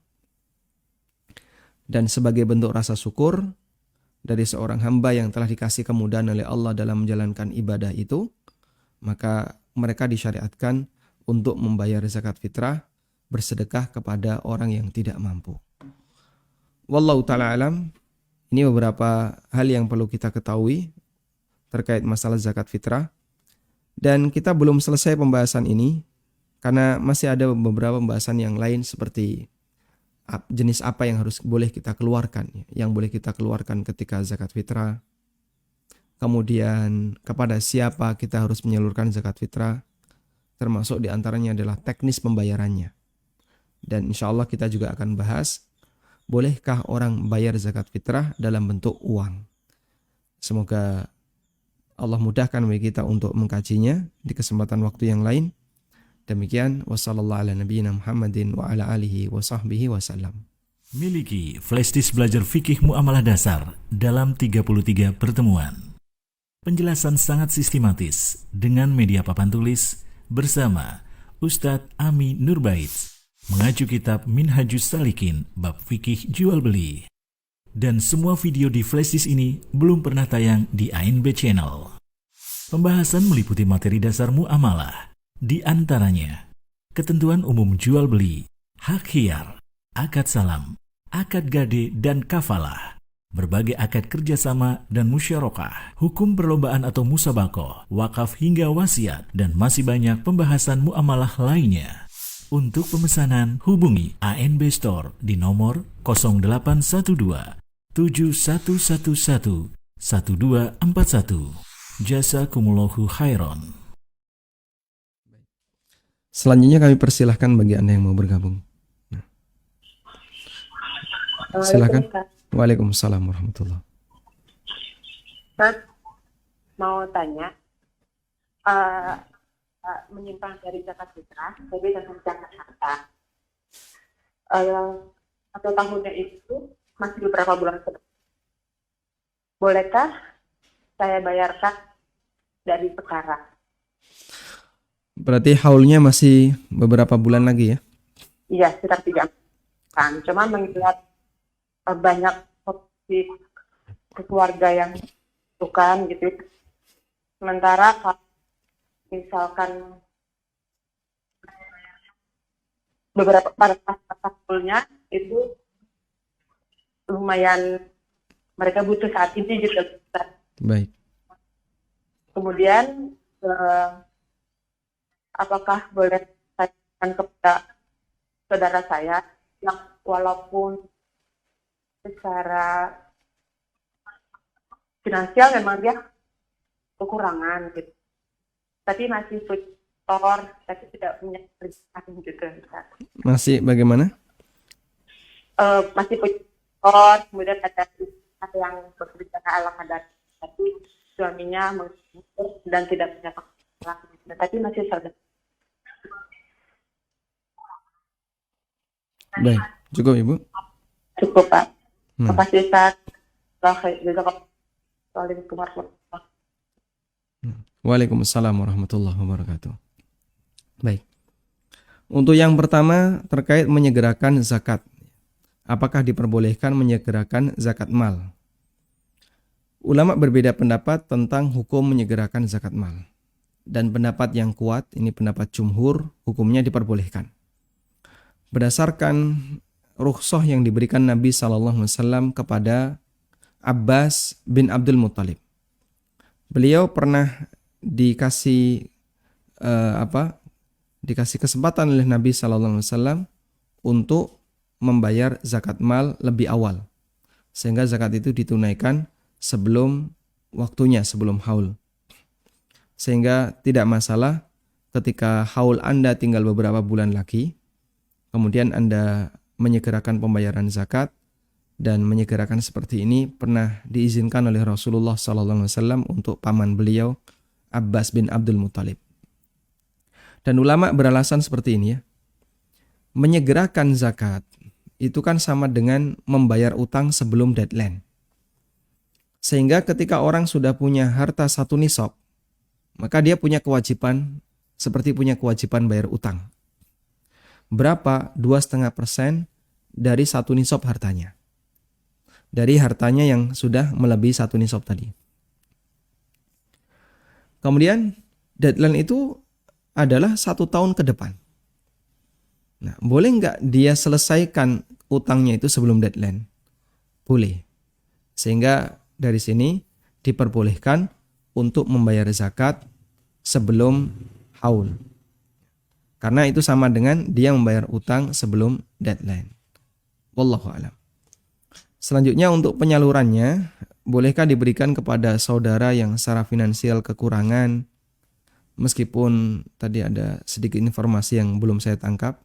Dan sebagai bentuk rasa syukur dari seorang hamba yang telah dikasih kemudahan oleh Allah dalam menjalankan ibadah itu, maka mereka disyariatkan untuk membayar zakat fitrah, bersedekah kepada orang yang tidak mampu. Wallahu ta'ala alam. Ini beberapa hal yang perlu kita ketahui terkait masalah zakat fitrah. Dan kita belum selesai pembahasan ini, karena masih ada beberapa pembahasan yang lain seperti jenis apa yang boleh kita keluarkan, yang boleh kita keluarkan ketika zakat fitrah. Kemudian kepada siapa kita harus menyalurkan zakat fitrah, termasuk diantaranya adalah teknis pembayarannya. Dan insya Allah kita juga akan bahas, bolehkah orang bayar zakat fitrah dalam bentuk uang. Semoga Allah mudahkan bagi kita untuk mengkajinya di kesempatan waktu yang lain. Demikian, wassallallahu ala nabiyyina Muhammadin wa ala alihi wa sahbihi wasallam. Miliki flashdisk belajar fikih muamalah dasar dalam 33 pertemuan. Penjelasan sangat sistematis dengan media papan tulis bersama Ustadz Ami Nurbait, mengacu kitab Minhajus Salikin bab fikih jual beli. Dan semua video di flashdisk ini belum pernah tayang di ANB Channel. Pembahasan meliputi materi dasar muamalah, di antaranya ketentuan umum jual beli, hak khiyar, akad salam, akad gade dan kafalah, berbagai akad kerjasama dan musyarakah, hukum perlombaan atau musabakoh, wakaf hingga wasiat, dan masih banyak pembahasan muamalah lainnya. Untuk pemesanan, hubungi ANB Store di nomor 0812 7111 1241. Jazakumullahu khairan. Selanjutnya kami persilahkan bagi Anda yang mau bergabung. Silakan. Waalaikumsalam warahmatullahi. Ustaz, mau tanya, menyimpang dari zakat fitrah, jadi dengan zakat harta. Satu tahunnya itu masih beberapa bulan ke depan. Bolehkah saya bayarkan dari sekarang? Berarti haulnya masih beberapa bulan lagi ya? Iya, sekitar 3 bulan. Cuma mengingat banyak opsi keluarga yang bukan gitu. Sementara kalau misalkan beberapa pada tahunnya itu lumayan mereka butuh saat ini gitu. Baik. Kemudian apakah boleh saya kepada saudara saya yang walaupun secara finansial memang dia kekurangan gitu, tapi masih tutor, tapi tidak punya kerjaan gitu. Masih bagaimana? Masih punya tutor, kemudian ada yang bekerja ala kadar, tapi suaminya menganggur dan tidak punya pekerjaan, tapi masih saudara. Baik, cukup Ibu? Cukup Pak. Terima kasih Ustaz. Waalaikumsalam warahmatullahi. Waalaikumsalam warahmatullahi wabarakatuh. Baik. Untuk yang pertama terkait menyegerakan zakat. Apakah diperbolehkan menyegerakan zakat mal? Ulama berbeda pendapat tentang hukum menyegerakan zakat mal. Dan pendapat yang kuat, ini pendapat jumhur, hukumnya diperbolehkan. Berdasarkan rukhsah yang diberikan Nabi SAW kepada Abbas bin Abdul Muttalib. Beliau pernah dikasih dikasih kesempatan oleh Nabi SAW untuk membayar zakat mal lebih awal, sehingga zakat itu ditunaikan sebelum waktunya, sebelum haul. Sehingga tidak masalah ketika haul Anda tinggal beberapa bulan lagi, kemudian Anda menyegerakan pembayaran zakat, dan menyegerakan seperti ini pernah diizinkan oleh Rasulullah SAW untuk paman beliau Abbas bin Abdul Muttalib. Dan ulama beralasan seperti ini ya, menyegerakan zakat itu kan sama dengan membayar utang sebelum deadline. Sehingga ketika orang sudah punya harta 1 nisab, maka dia punya kewajiban seperti punya kewajiban bayar utang. Berapa? 2,5% dari 1 nisab hartanya. Dari hartanya yang sudah melebihi 1 nisab tadi. Kemudian deadline itu adalah 1 tahun ke depan. Nah, boleh nggak dia selesaikan utangnya itu sebelum deadline? Boleh. Sehingga dari sini diperbolehkan untuk membayar zakat sebelum haul. Karena itu sama dengan dia membayar utang sebelum deadline. Wallahu a'lam. Selanjutnya untuk penyalurannya, bolehkah diberikan kepada saudara yang secara finansial kekurangan? Meskipun tadi ada sedikit informasi yang belum saya tangkap.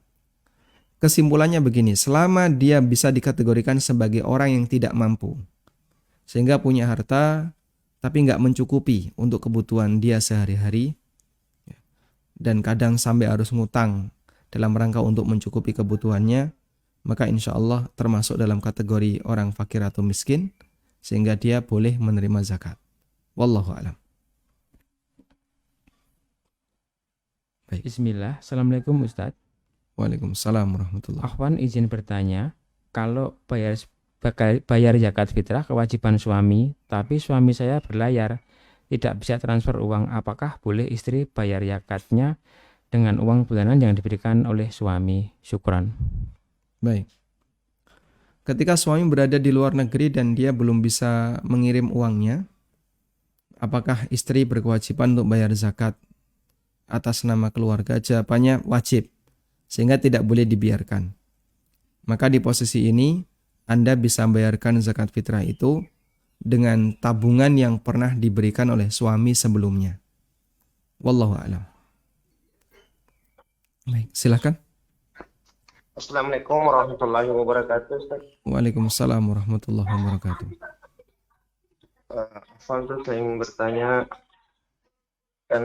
Kesimpulannya begini, selama dia bisa dikategorikan sebagai orang yang tidak mampu, sehingga punya harta tapi nggak mencukupi untuk kebutuhan dia sehari-hari, dan kadang sampai harus ngutang dalam rangka untuk mencukupi kebutuhannya, maka insya Allah termasuk dalam kategori orang fakir atau miskin, sehingga dia boleh menerima zakat. Wallahu a'lam. Baik. Bismillah. Assalamualaikum Ustadz. Waalaikumsalam warahmatullahi wabarakatuh. Akhwan izin bertanya, kalau bayar zakat fitrah kewajiban suami, tapi suami saya berlayar, tidak bisa transfer uang, apakah boleh istri bayar zakatnya dengan uang bulanan yang diberikan oleh suami? Syukran. Baik. Ketika suami berada di luar negeri dan dia belum bisa mengirim uangnya, apakah istri berkewajiban untuk bayar zakat atas nama keluarga? Jawabannya wajib, sehingga tidak boleh dibiarkan. Maka di posisi ini Anda bisa membayarkan zakat fitrah itu dengan tabungan yang pernah diberikan oleh suami sebelumnya. Wallahu a'lam. Baik, silakan. Assalamualaikum warahmatullahi wabarakatuh, Ustaz. Waalaikumsalam warahmatullahi wabarakatuh. Afwan, saya ingin bertanya, kan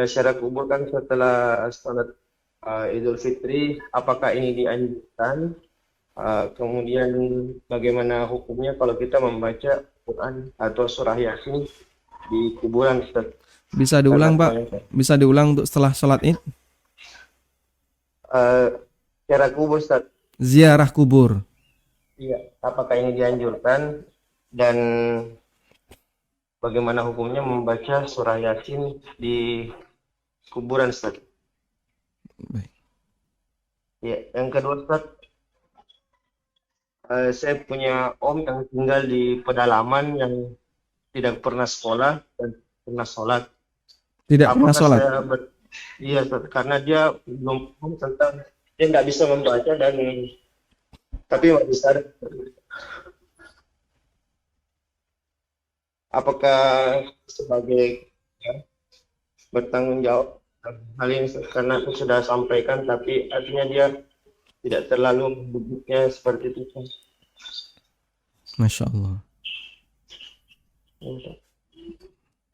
syarat kubur kan setelah salat Idul Fitri, apakah ini dianjurkan? Kemudian bagaimana hukumnya kalau kita membaca Quran atau surah Yasin di kuburan, Ustaz? Bisa diulang, Pak? Bisa diulang untuk setelah sholat Id? Ziarah kubur, Ustaz. Ziarah kubur. Iya, apakah ini dianjurkan dan bagaimana hukumnya membaca surah Yasin di kuburan, Ustaz? Baik. Ya, yang kedua, Ustaz, saya punya om yang tinggal di pedalaman yang tidak pernah sekolah dan pernah sholat. Tidak pernah Apakah sholat? Iya, Ustaz, karena dia belum paham tentang, dia nggak bisa membaca dan tapi masih sadar. Apakah sebagai bertanggung jawab hal ini, karena aku sudah sampaikan tapi artinya dia tidak terlalu membuktinya seperti itu. Masya Allah.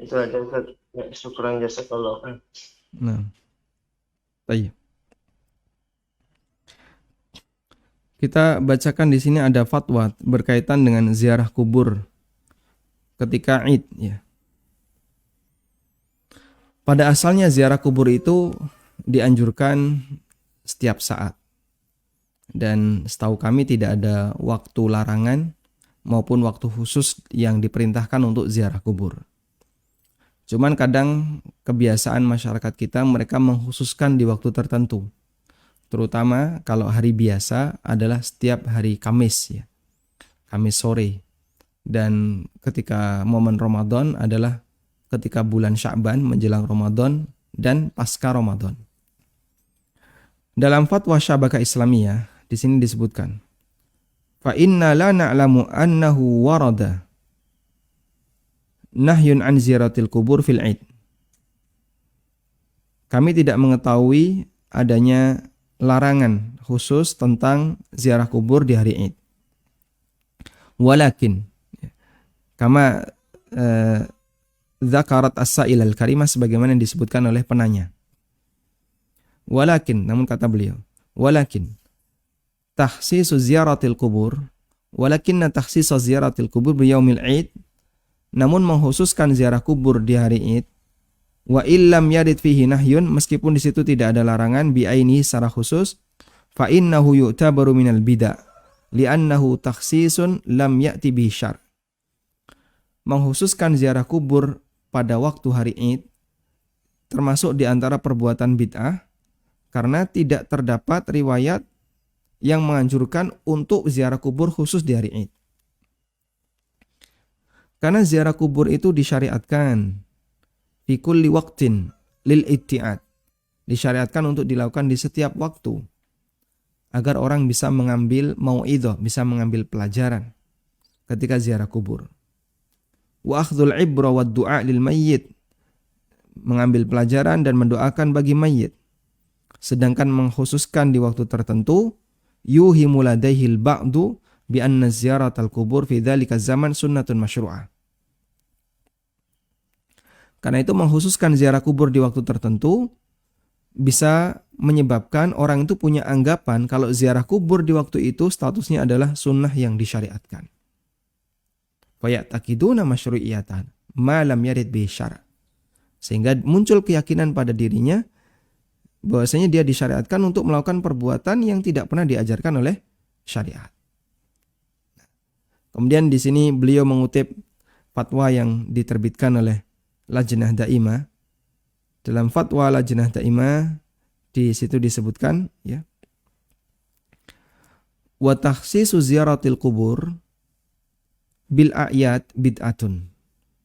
Itu aja, Ustaz. Ya, syukran jazakallah. Nah, baik. Kita bacakan di sini ada fatwa berkaitan dengan ziarah kubur ketika Id, ya. Pada asalnya ziarah kubur itu dianjurkan setiap saat. Dan setahu kami tidak ada waktu larangan maupun waktu khusus yang diperintahkan untuk ziarah kubur. Cuman kadang kebiasaan masyarakat kita mereka mengkhususkan di waktu tertentu. Terutama kalau hari biasa adalah setiap hari Kamis, ya. Kamis sore. Dan ketika momen Ramadan adalah ketika bulan Sya'ban menjelang Ramadan dan pasca Ramadan. Dalam fatwa Syabakah Islamiyah di sini disebutkan, fa inna la na'lamu annahu warada nahyun an ziyaratil kubur fil Id. Kami tidak mengetahui adanya larangan khusus tentang ziarah kubur di hari Id. Walakin kama zakarat as-sa'il al-karimah, sebagaimana yang disebutkan oleh penanya. Walakin, namun kata beliau, walakin tahsisu ziyaratil kubur Walakinna takhsis ziyaratil kubur bi yaumil id, namun mengkhususkan ziarah kubur di hari Id, wa illam yarid fihi nahyun, meskipun di situ tidak ada larangan bi ainihi secara khusus, fa innahu yu'tabaru minal bid'ah li'annahu takhsisun lam ya'ti bihi syar'. Mengkhususkan ziarah kubur pada waktu hari Id termasuk di antara perbuatan bid'ah karena tidak terdapat riwayat yang menganjurkan untuk ziarah kubur khusus di hari Id. Karena ziarah kubur itu disyariatkan fi kulli waqtin lil itti'ad. Disyariatkan untuk dilakukan di setiap waktu agar orang bisa mengambil mau'idhah, bisa mengambil pelajaran ketika ziarah kubur. Wa akhdhul ibra wad du'a lil mayyit, mengambil pelajaran dan mendoakan bagi mayit. Sedangkan mengkhususkan di waktu tertentu, yuhimu ladaihil ba'du bi anna ziyaratal kubur fi dzalika zaman sunnatun masyru'ah. Karena itu mengkhususkan ziarah kubur di waktu tertentu bisa menyebabkan orang itu punya anggapan kalau ziarah kubur di waktu itu statusnya adalah sunnah yang disyariatkan. Fa ya'taqiduna masyru'iyatan ma lam yarid bi syara'. Sehingga muncul keyakinan pada dirinya bahwasanya dia disyariatkan untuk melakukan perbuatan yang tidak pernah diajarkan oleh syariat. Kemudian di sini beliau mengutip fatwa yang diterbitkan oleh Lajnah Daimah. Dalam fatwa Lajnah Daimah di situ disebutkan ya. Wa takhsisu ziyaratil kubur bil a'yad bid'atun.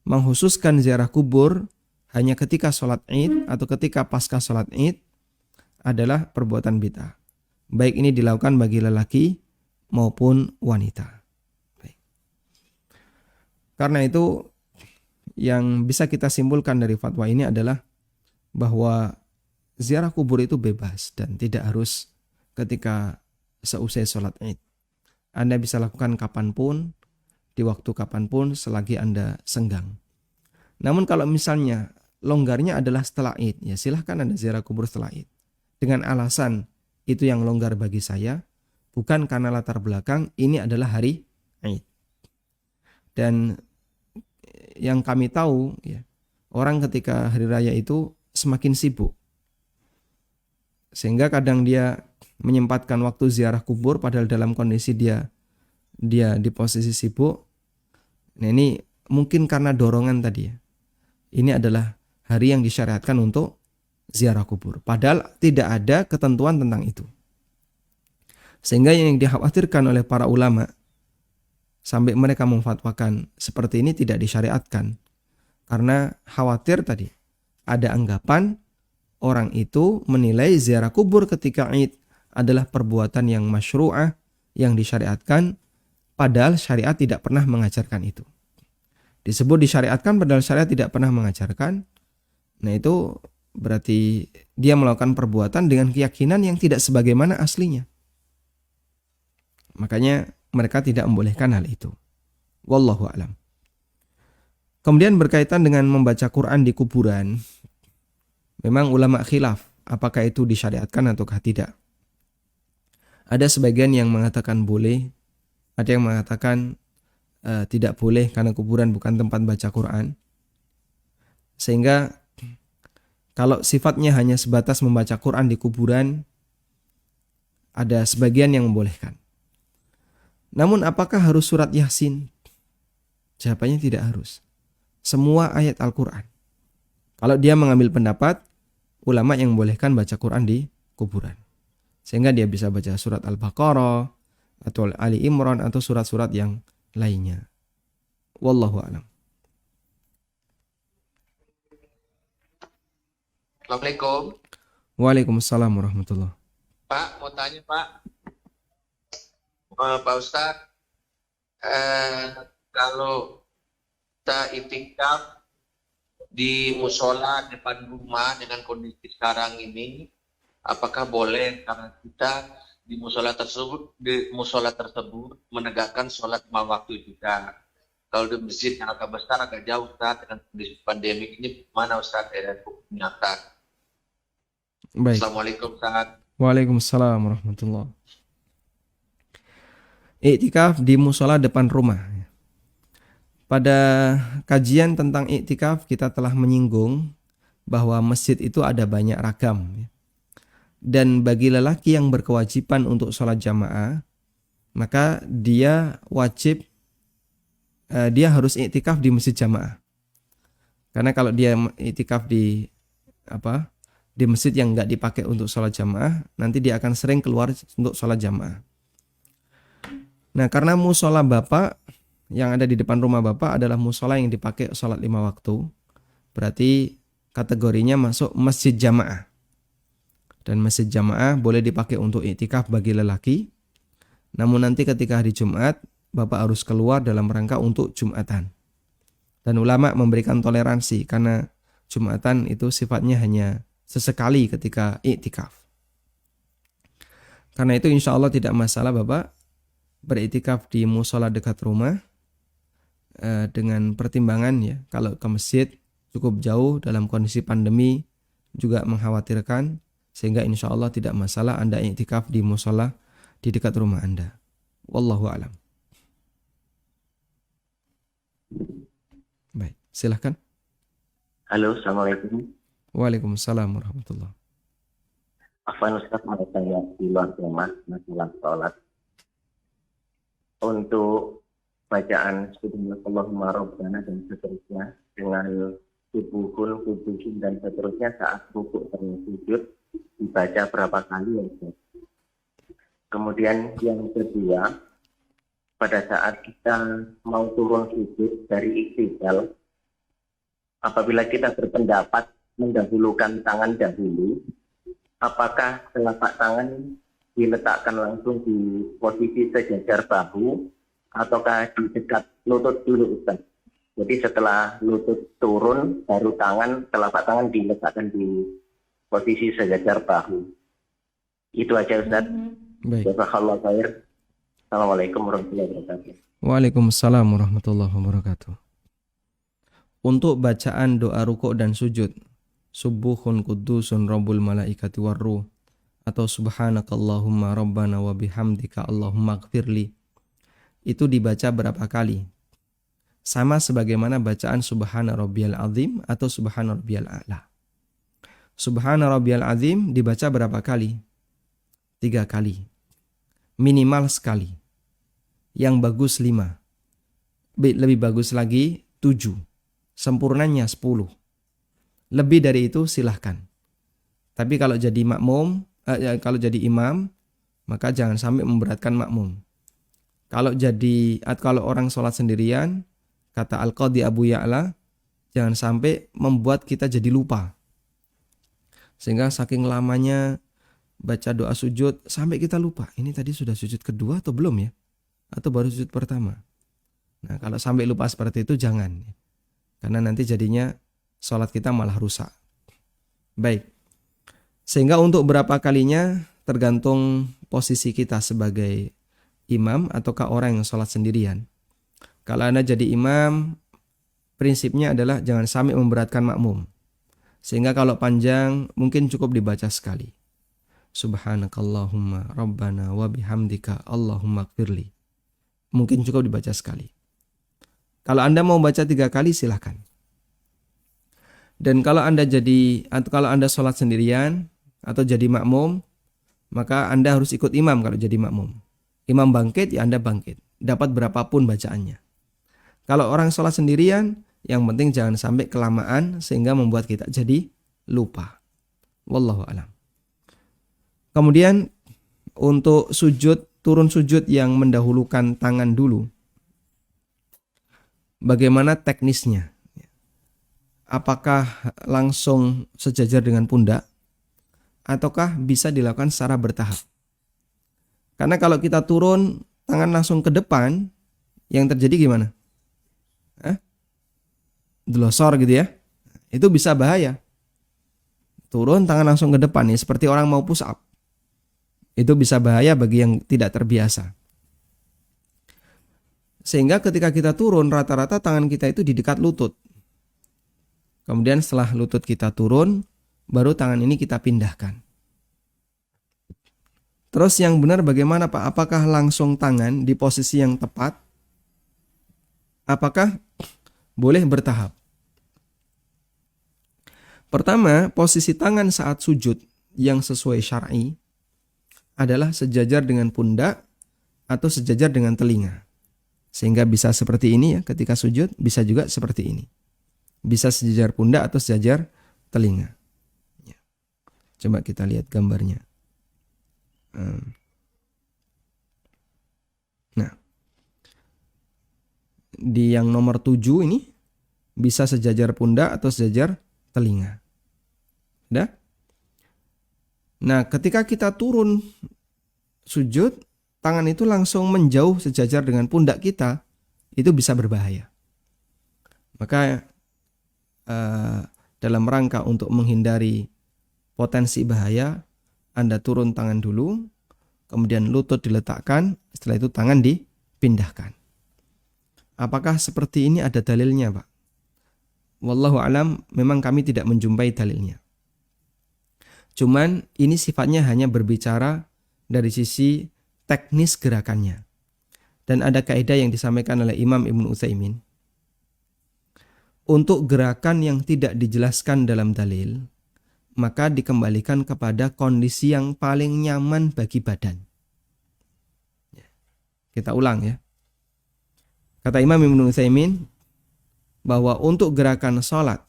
Menghususkan ziarah kubur hanya ketika sholat Id atau ketika pasca sholat Id adalah perbuatan bid'ah. Baik ini dilakukan bagi lelaki maupun wanita. Baik. Karena itu yang bisa kita simpulkan dari fatwa ini adalah bahwa ziarah kubur itu bebas dan tidak harus ketika seusai sholat Id. Anda bisa lakukan kapanpun, di waktu kapanpun selagi Anda senggang. Namun kalau misalnya longgarnya adalah setelah Id, ya silahkan Anda ziarah kubur setelah Id. Dengan alasan itu yang longgar bagi saya, bukan karena latar belakang ini adalah hari Id. Dan yang kami tahu, ya, orang ketika hari raya itu semakin sibuk. Sehingga kadang dia menyempatkan waktu ziarah kubur padahal dalam kondisi dia di posisi sibuk. Nah ini mungkin karena dorongan tadi ya. Ini adalah hari yang disyariatkan untuk ziarah kubur. Padahal tidak ada ketentuan tentang itu. Sehingga yang dikhawatirkan oleh para ulama sampai mereka memfatwakan seperti ini tidak disyariatkan. Karena khawatir tadi ada anggapan orang itu menilai ziarah kubur ketika Id adalah perbuatan yang masyru'ah, yang disyariatkan, padahal syariat tidak pernah mengajarkan itu. Disebut disyariatkan padahal syariat tidak pernah mengajarkan. Nah itu berarti dia melakukan perbuatan dengan keyakinan yang tidak sebagaimana aslinya. Makanya mereka tidak membolehkan hal itu. Wallahu a'lam. Kemudian berkaitan dengan membaca Quran di kuburan, memang ulama khilaf apakah itu disyariatkan ataukah tidak. Ada sebagian yang mengatakan boleh, ada yang mengatakan tidak boleh karena kuburan bukan tempat baca Quran. Sehingga kalau sifatnya hanya sebatas membaca Quran di kuburan, ada sebagian yang membolehkan. Namun apakah harus surat Yasin? Jawabannya tidak harus. Semua ayat Al-Quran. Kalau dia mengambil pendapat, ulama yang membolehkan baca Quran di kuburan. Sehingga dia bisa baca surat Al-Baqarah, atau Ali Imran, atau surat-surat yang lainnya. Wallahu a'lam. Assalamualaikum. Waalaikumsalam warahmatullahi. Pak, mau tanya Pak. Pak Ustadz, kalau kita itikaf di musola depan rumah dengan kondisi sekarang ini, apakah boleh karena kita di musola tersebut menegakkan sholat 5 waktu juga? Kalau di masjid yang agak besar, agak jauh Ustaz, dengan kondisi pandemi ini mana Ustaz hukumnya Ustaz? Baik. Assalamualaikum Ustaz. Waalaikumsalam warahmatullahi. Iktikaf di musola depan rumah. Pada kajian tentang iktikaf kita telah menyinggung bahwa masjid itu ada banyak ragam. Dan bagi lelaki yang berkewajiban untuk sholat jamaah, maka dia wajib, dia harus iktikaf di masjid jamaah. Karena kalau dia iktikaf di masjid yang nggak dipakai untuk sholat jamaah, nanti dia akan sering keluar untuk sholat jamaah. Nah, karena musola bapak yang ada di depan rumah bapak adalah musola yang dipakai sholat 5 waktu, berarti kategorinya masuk masjid jamaah. Dan masjid jamaah boleh dipakai untuk iktikaf bagi lelaki. Namun nanti ketika hari Jumat, bapak harus keluar dalam rangka untuk Jumatan. Dan ulama memberikan toleransi karena Jumatan itu sifatnya hanya sesekali ketika iktikaf. Karena itu insya Allah tidak masalah bapak beriktikaf di musola dekat rumah, dengan pertimbangan ya, kalau ke masjid cukup jauh dalam kondisi pandemi juga mengkhawatirkan, sehingga insya Allah tidak masalah Anda iktikaf di musola di dekat rumah Anda. Wallahu a'lam. Baik, silahkan. Halo, Assalamualaikum. Waalaikumsalam warahmatullahi. Afwan Ustaz, mau tanya di luar tema masalah sholat. Untuk bacaan Allahumma Rabbana dan seterusnya dengan subuhun, kudusin dan seterusnya saat rukuk dan sujud dibaca berapa kali ya Ustaz? Kemudian yang kedua, pada saat kita mau turun sujud dari iktidal, apabila kita berpendapat mendahulukan tangan dahulu, apakah telapak tangan diletakkan langsung di posisi sejajar bahu ataukah di dekat lutut dulu Ustaz? Jadi setelah lutut turun baru telapak tangan diletakkan di posisi sejajar bahu. Itu aja Ustaz. Baik. Jazakallahu khair. Assalamualaikum warahmatullahi wabarakatuh. Waalaikumsalam warahmatullahi wabarakatuh. Untuk bacaan doa rukuk dan sujud, Subuhun Qudusun Rabbul Malaikati Warruh, atau Subhanakallahumma Rabbana wa bihamdika Allahumma ighfirli, itu dibaca berapa kali? Sama sebagaimana bacaan Subhana Rabbiyal Azim atau Subhana Rabbiyal A'la. Subhana Rabbiyal Azim dibaca berapa kali? 3 kali. Minimal sekali. Yang bagus 5. Lebih bagus lagi 7. Sempurnanya 10. Lebih dari itu silahkan. Tapi kalau jadi kalau jadi imam, maka jangan sampai memberatkan makmum. Kalau orang sholat sendirian, kata Al-Qadhi Abu Ya'la, jangan sampai membuat kita jadi lupa. Sehingga saking lamanya baca doa sujud sampai kita lupa. Ini tadi sudah sujud kedua atau belum ya? Atau baru sujud pertama? Nah, kalau sampai lupa seperti itu jangan. Karena nanti jadinya sholat kita malah rusak. Baik. Sehingga untuk berapa kalinya tergantung posisi kita sebagai imam ataukah orang yang sholat sendirian. Kalau Anda jadi imam, prinsipnya adalah jangan sampai memberatkan makmum. Sehingga kalau panjang mungkin cukup dibaca sekali. Subhanakallahumma Rabbana wa bihamdika Allahumma ighfirli. Mungkin cukup dibaca sekali. Kalau Anda mau baca 3 kali silahkan. Dan kalau Anda sholat sendirian atau jadi makmum, maka Anda harus ikut imam kalau jadi makmum. Imam bangkit, ya Anda bangkit. Dapat berapapun bacaannya. Kalau orang sholat sendirian, yang penting jangan sampai kelamaan sehingga membuat kita jadi lupa. Wallahu a'lam. Kemudian untuk turun sujud yang mendahulukan tangan dulu. Bagaimana teknisnya? Apakah langsung sejajar dengan pundak? Ataukah bisa dilakukan secara bertahap? Karena kalau kita turun tangan langsung ke depan, yang terjadi gimana? Delosor gitu ya. Itu bisa bahaya. Turun tangan langsung ke depan nih, seperti orang mau push up. Itu bisa bahaya bagi yang tidak terbiasa. Sehingga ketika kita turun, rata-rata tangan kita itu di dekat lutut. Kemudian setelah lutut kita turun, baru tangan ini kita pindahkan. Terus yang benar bagaimana Pak? Apakah langsung tangan di posisi yang tepat? Apakah boleh bertahap? Pertama, posisi tangan saat sujud yang sesuai syar'i adalah sejajar dengan pundak atau sejajar dengan telinga. Sehingga bisa seperti ini ya ketika sujud, bisa juga seperti ini. Bisa sejajar pundak atau sejajar telinga. Ya. Coba kita lihat gambarnya. Nah, di yang nomor 7 ini bisa sejajar pundak atau sejajar telinga. Udah? Nah, ketika kita turun sujud, tangan itu langsung menjauh sejajar dengan pundak kita, itu bisa berbahaya. Maka dalam rangka untuk menghindari potensi bahaya, Anda turun tangan dulu, kemudian lutut diletakkan, setelah itu tangan dipindahkan. Apakah seperti ini ada dalilnya, Pak? Wallahu alam, memang kami tidak menjumpai dalilnya. Cuman ini sifatnya hanya berbicara dari sisi teknis gerakannya. Dan ada kaidah yang disampaikan oleh Imam Ibnu Utsaimin. Untuk gerakan yang tidak dijelaskan dalam dalil, maka dikembalikan kepada kondisi yang paling nyaman bagi badan. Kita ulang ya. Kata Imam Ibnu Utsaimin bahwa untuk gerakan sholat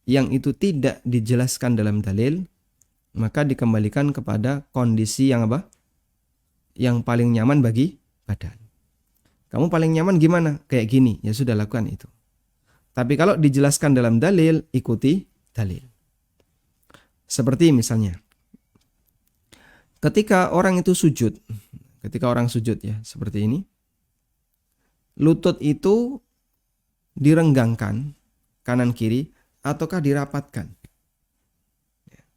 yang itu tidak dijelaskan dalam dalil, maka dikembalikan kepada kondisi yang apa? Yang paling nyaman bagi badan. Kamu paling nyaman gimana? Kayak gini, ya sudah lakukan itu. Tapi kalau dijelaskan dalam dalil, ikuti dalil. Seperti misalnya, ketika orang itu sujud, ketika orang sujud ya, seperti ini, lutut itu direnggangkan kanan kiri ataukah dirapatkan?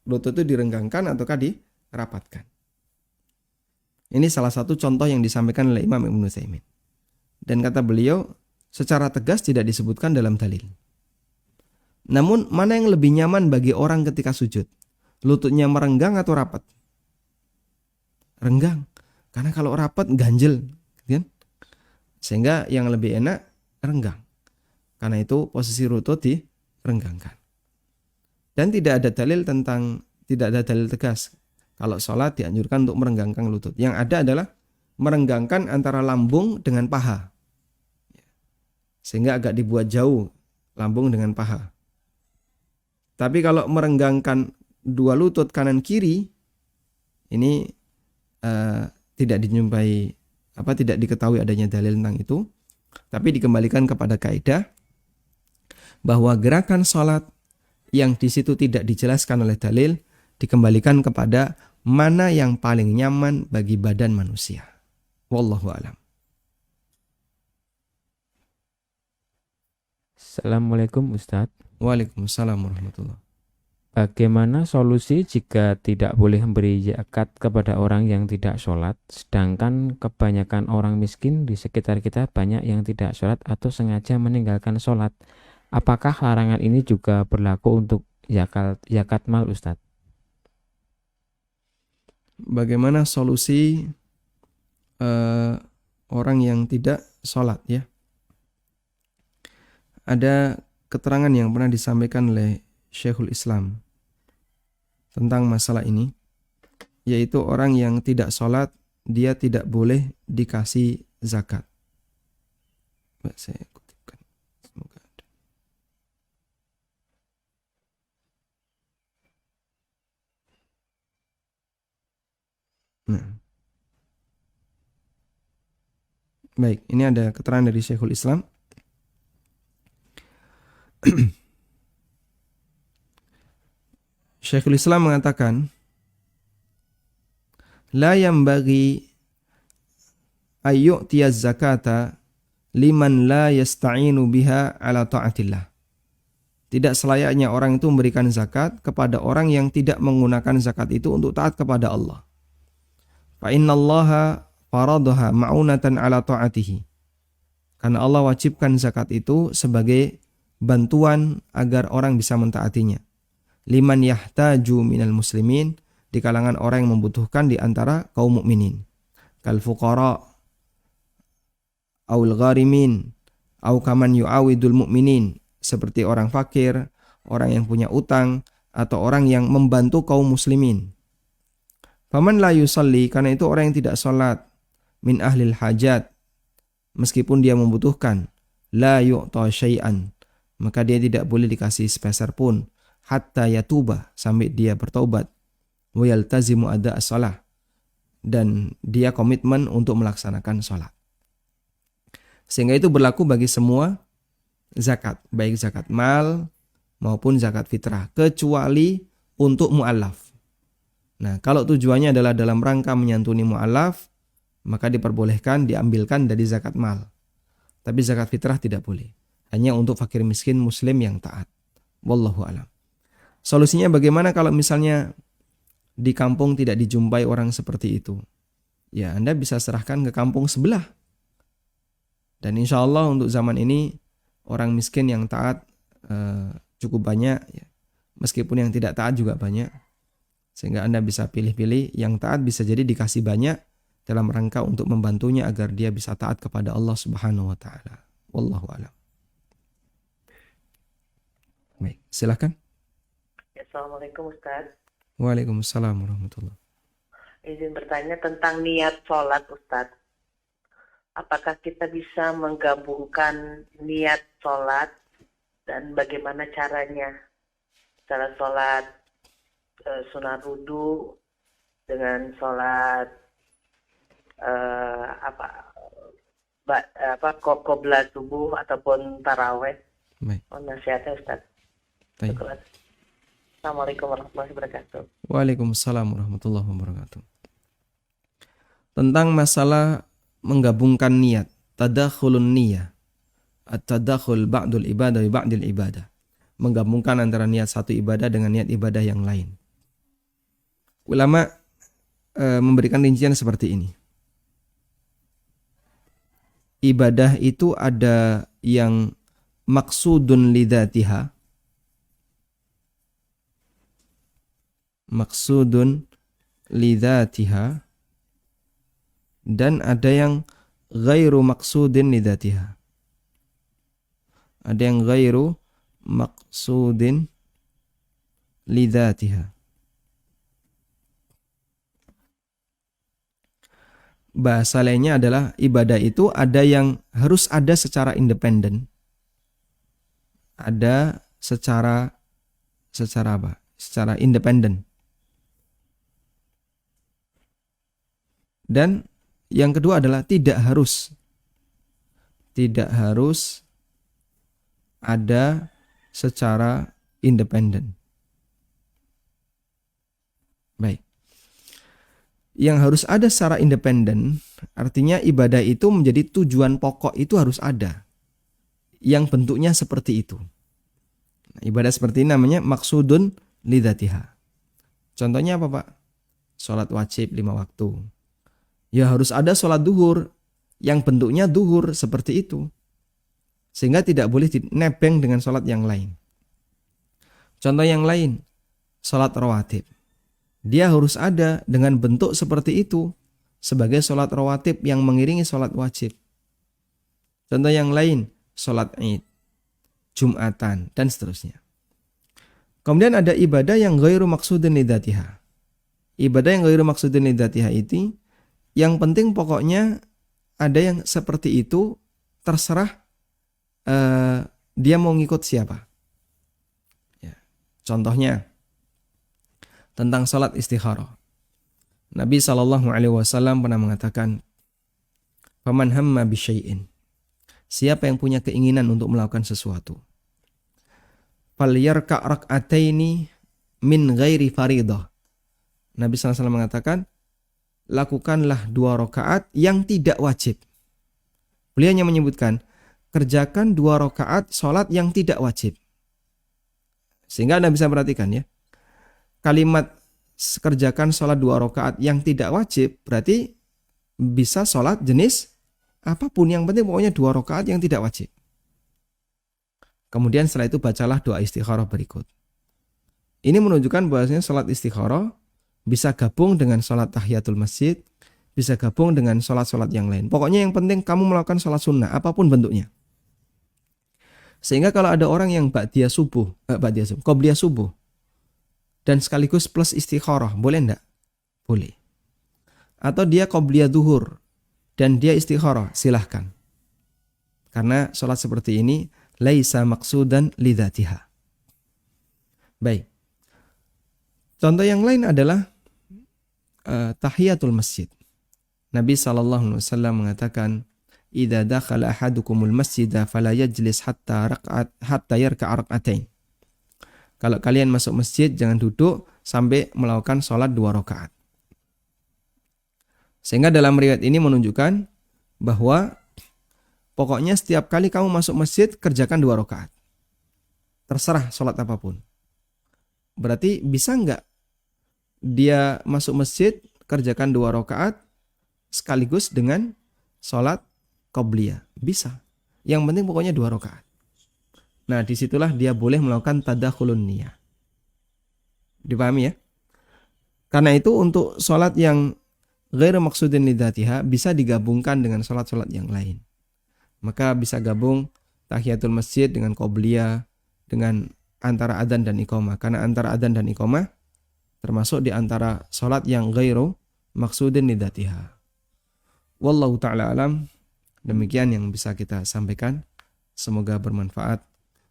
Lutut itu direnggangkan ataukah dirapatkan? Ini salah satu contoh yang disampaikan oleh Imam Ibnu Utsaimin. Dan kata beliau, secara tegas tidak disebutkan dalam dalil. Namun mana yang lebih nyaman bagi orang ketika sujud? Lututnya merenggang atau rapat? Renggang. Karena kalau rapat ganjel, kan? Sehingga yang lebih enak renggang. Karena itu posisi lutut direnggangkan. Dan tidak ada dalil tegas kalau sholat dianjurkan untuk merenggangkan lutut. Yang ada adalah merenggangkan antara lambung dengan paha. Sehingga agak dibuat jauh lambung dengan paha. Tapi kalau merenggangkan dua lutut kanan kiri, ini tidak diketahui adanya dalil tentang itu. Tapi dikembalikan kepada kaidah bahwa gerakan sholat yang di situ tidak dijelaskan oleh dalil dikembalikan kepada mana yang paling nyaman bagi badan manusia. Wallahu a'lam. Assalamualaikum Ustadz. Waalaikumsalam warahmatullahi. Bagaimana solusi jika tidak boleh memberi zakat kepada orang yang tidak sholat, sedangkan kebanyakan orang miskin di sekitar kita banyak yang tidak sholat atau sengaja meninggalkan sholat? Apakah larangan ini juga berlaku untuk zakat mal, Ustadz? Bagaimana solusi orang yang tidak sholat ya? Ada keterangan yang pernah disampaikan oleh Syekhul Islam tentang masalah ini, yaitu orang yang tidak sholat, dia tidak boleh dikasih zakat. Saya kutipkan. Semoga ada. Nah. Baik, ini ada keterangan dari Syekhul Islam. Syekhul Islam mengatakan, la yambaghi ayyu'tiyaz zakata liman la yasta'inu biha ala ta'atillah. Tidak selayaknya orang itu memberikan zakat kepada orang yang tidak menggunakan zakat itu untuk taat kepada Allah. Fa innallaha faradaha ma'unatan ala ta'atihi. Karena Allah wajibkan zakat itu sebagai bantuan agar orang bisa mentaatinya. Liman yahtaju minal muslimin, di kalangan orang yang membutuhkan di antara kaum mukminin. Kal fuqara aul gharimin au kaman yu'awidul mu'minin, seperti orang fakir, orang yang punya utang, atau orang yang membantu kaum muslimin. Faman la yusalli, karena itu orang yang tidak salat, min ahlil hajat, meskipun dia membutuhkan, la yu'ta syai'an, maka dia tidak boleh dikasih sepeser pun, hatta yatuba, sampai dia bertaubat, wa yaltazimu ada as-salah, dan dia komitmen untuk melaksanakan salat. Sehingga itu berlaku bagi semua zakat, baik zakat mal maupun zakat fitrah, kecuali untuk mu'allaf. Nah, kalau tujuannya adalah dalam rangka menyantuni mu'allaf, maka diperbolehkan diambilkan dari zakat mal. Tapi zakat fitrah tidak boleh. Hanya untuk fakir miskin muslim yang taat. Wallahu a'lam. Solusinya bagaimana kalau misalnya di kampung tidak dijumpai orang seperti itu? Ya, Anda bisa serahkan ke kampung sebelah. Dan insya Allah untuk zaman ini orang miskin yang taat cukup banyak, ya. Meskipun yang tidak taat juga banyak. Sehingga Anda bisa pilih-pilih, yang taat bisa jadi dikasih banyak dalam rangka untuk membantunya agar dia bisa taat kepada Allah Subhanahu wa taala. Wallahu a'lam. Baik, silakan. Assalamualaikum Ustaz. Waalaikumsalam warahmatullahi. Izin bertanya tentang niat sholat Ustaz. Apakah kita bisa menggabungkan niat sholat dan bagaimana caranya? Cara sholat sunat wudu dengan sholat qobla subuh ataupun taraweh. Baik. Nasihatnya Ustaz. Baik. Assalamualaikum warahmatullahi wabarakatuh. Waalaikumsalam warahmatullahi wabarakatuh. Tentang masalah menggabungkan niat, tadakhulun niyah, at-tadakhul ba'dul ibadah wa ba'dil ibadah. Menggabungkan antara niat satu ibadah dengan niat ibadah yang lain. Ulama memberikan rincian seperti ini. Ibadah itu ada yang maksudun lidzatiha, maksudun lidzatiha, dan ada yang ghairu maksudin lidzatiha. Ada yang ghairu maksudin lidzatiha. Bahasa lainnya adalah ibadah itu ada yang harus ada secara independen. Ada secara apa? Secara independen. Dan yang kedua adalah tidak harus ada secara independen. Baik. Yang harus ada secara independen artinya ibadah itu menjadi tujuan pokok itu harus ada. Yang bentuknya seperti itu. Nah, ibadah seperti ini namanya maksudun lidzatiha. Contohnya apa, Pak? Salat wajib 5 waktu. Ya harus ada sholat duhur yang bentuknya duhur seperti itu. Sehingga tidak boleh nebeng dengan sholat yang lain. Contoh yang lain, sholat rawatib. Dia harus ada dengan bentuk seperti itu sebagai sholat rawatib yang mengiringi sholat wajib. Contoh yang lain, sholat id, jumatan, dan seterusnya. Kemudian ada ibadah yang ghairu maksudin lidzatiha. Ibadah yang ghairu maksudin lidzatiha itu yang penting pokoknya ada yang seperti itu, terserah dia mau ngikut siapa. Ya. Contohnya tentang salat istikharah. Nabi SAW pernah mengatakan, "Faman hamma bisyai'in." Siapa yang punya keinginan untuk melakukan sesuatu, "Falyarka' rak'ataini min ghairi faridah." Nabi SAW mengatakan, lakukanlah 2 rakaat yang tidak wajib. Beliau hanya menyebutkan, kerjakan 2 rakaat sholat yang tidak wajib. Sehingga Anda bisa perhatikan ya, kalimat kerjakan sholat 2 rakaat yang tidak wajib berarti bisa sholat jenis apapun, yang penting pokoknya 2 rakaat yang tidak wajib. Kemudian setelah itu bacalah doa istikharah berikut. Ini menunjukkan bahwasanya sholat istikharah bisa gabung dengan sholat tahiyatul masjid, bisa gabung dengan sholat-sholat yang lain. Pokoknya yang penting kamu melakukan sholat sunnah, apapun bentuknya. Sehingga kalau ada orang yang qobliyah subuh, dan sekaligus plus istikharah, boleh enggak? Boleh. Atau dia qobliyah duhur, dan dia istikharah, silahkan. Karena sholat seperti ini, laisa maqsudan lidzatiha. Baik. Contoh yang lain adalah tahiyatul masjid. Nabi SAW mengatakan, "Idza dakhala ahadukumul masjida fala yajlis hatta yarka'a rak'atain." Kalau kalian masuk masjid, jangan duduk sampai melakukan sholat 2 rakaat. Sehingga dalam riwayat ini menunjukkan bahwa pokoknya setiap kali kamu masuk masjid, kerjakan 2 rakaat. Terserah sholat apapun. Berarti bisa enggak dia masuk masjid, kerjakan 2 rakaat sekaligus dengan sholat qobliyah? Bisa. Yang penting pokoknya 2 rakaat. Nah, disitulah dia boleh melakukan tadakhulun niyah. Dipahami ya? Karena itu untuk sholat yang ghairu maqsudin lidzatiha bisa digabungkan dengan sholat-sholat yang lain. Maka bisa gabung tahiyatul masjid dengan qobliyah, dengan antara adzan dan iqamah. Karena antara adzan dan iqamah termasuk di antara sholat yang ghairu maqsudin lidzatiha. Wallahu ta'ala alam. Demikian yang bisa kita sampaikan. Semoga bermanfaat.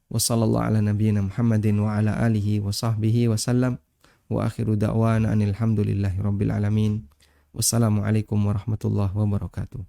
Wassallallahu ala nabiyyina Muhammadin wa ala alihi wa sahbihi wa sallam. Wa akhiru da'wana anil hamdulillahi rabbil alamin. Wassalamualaikum warahmatullahi wabarakatuh.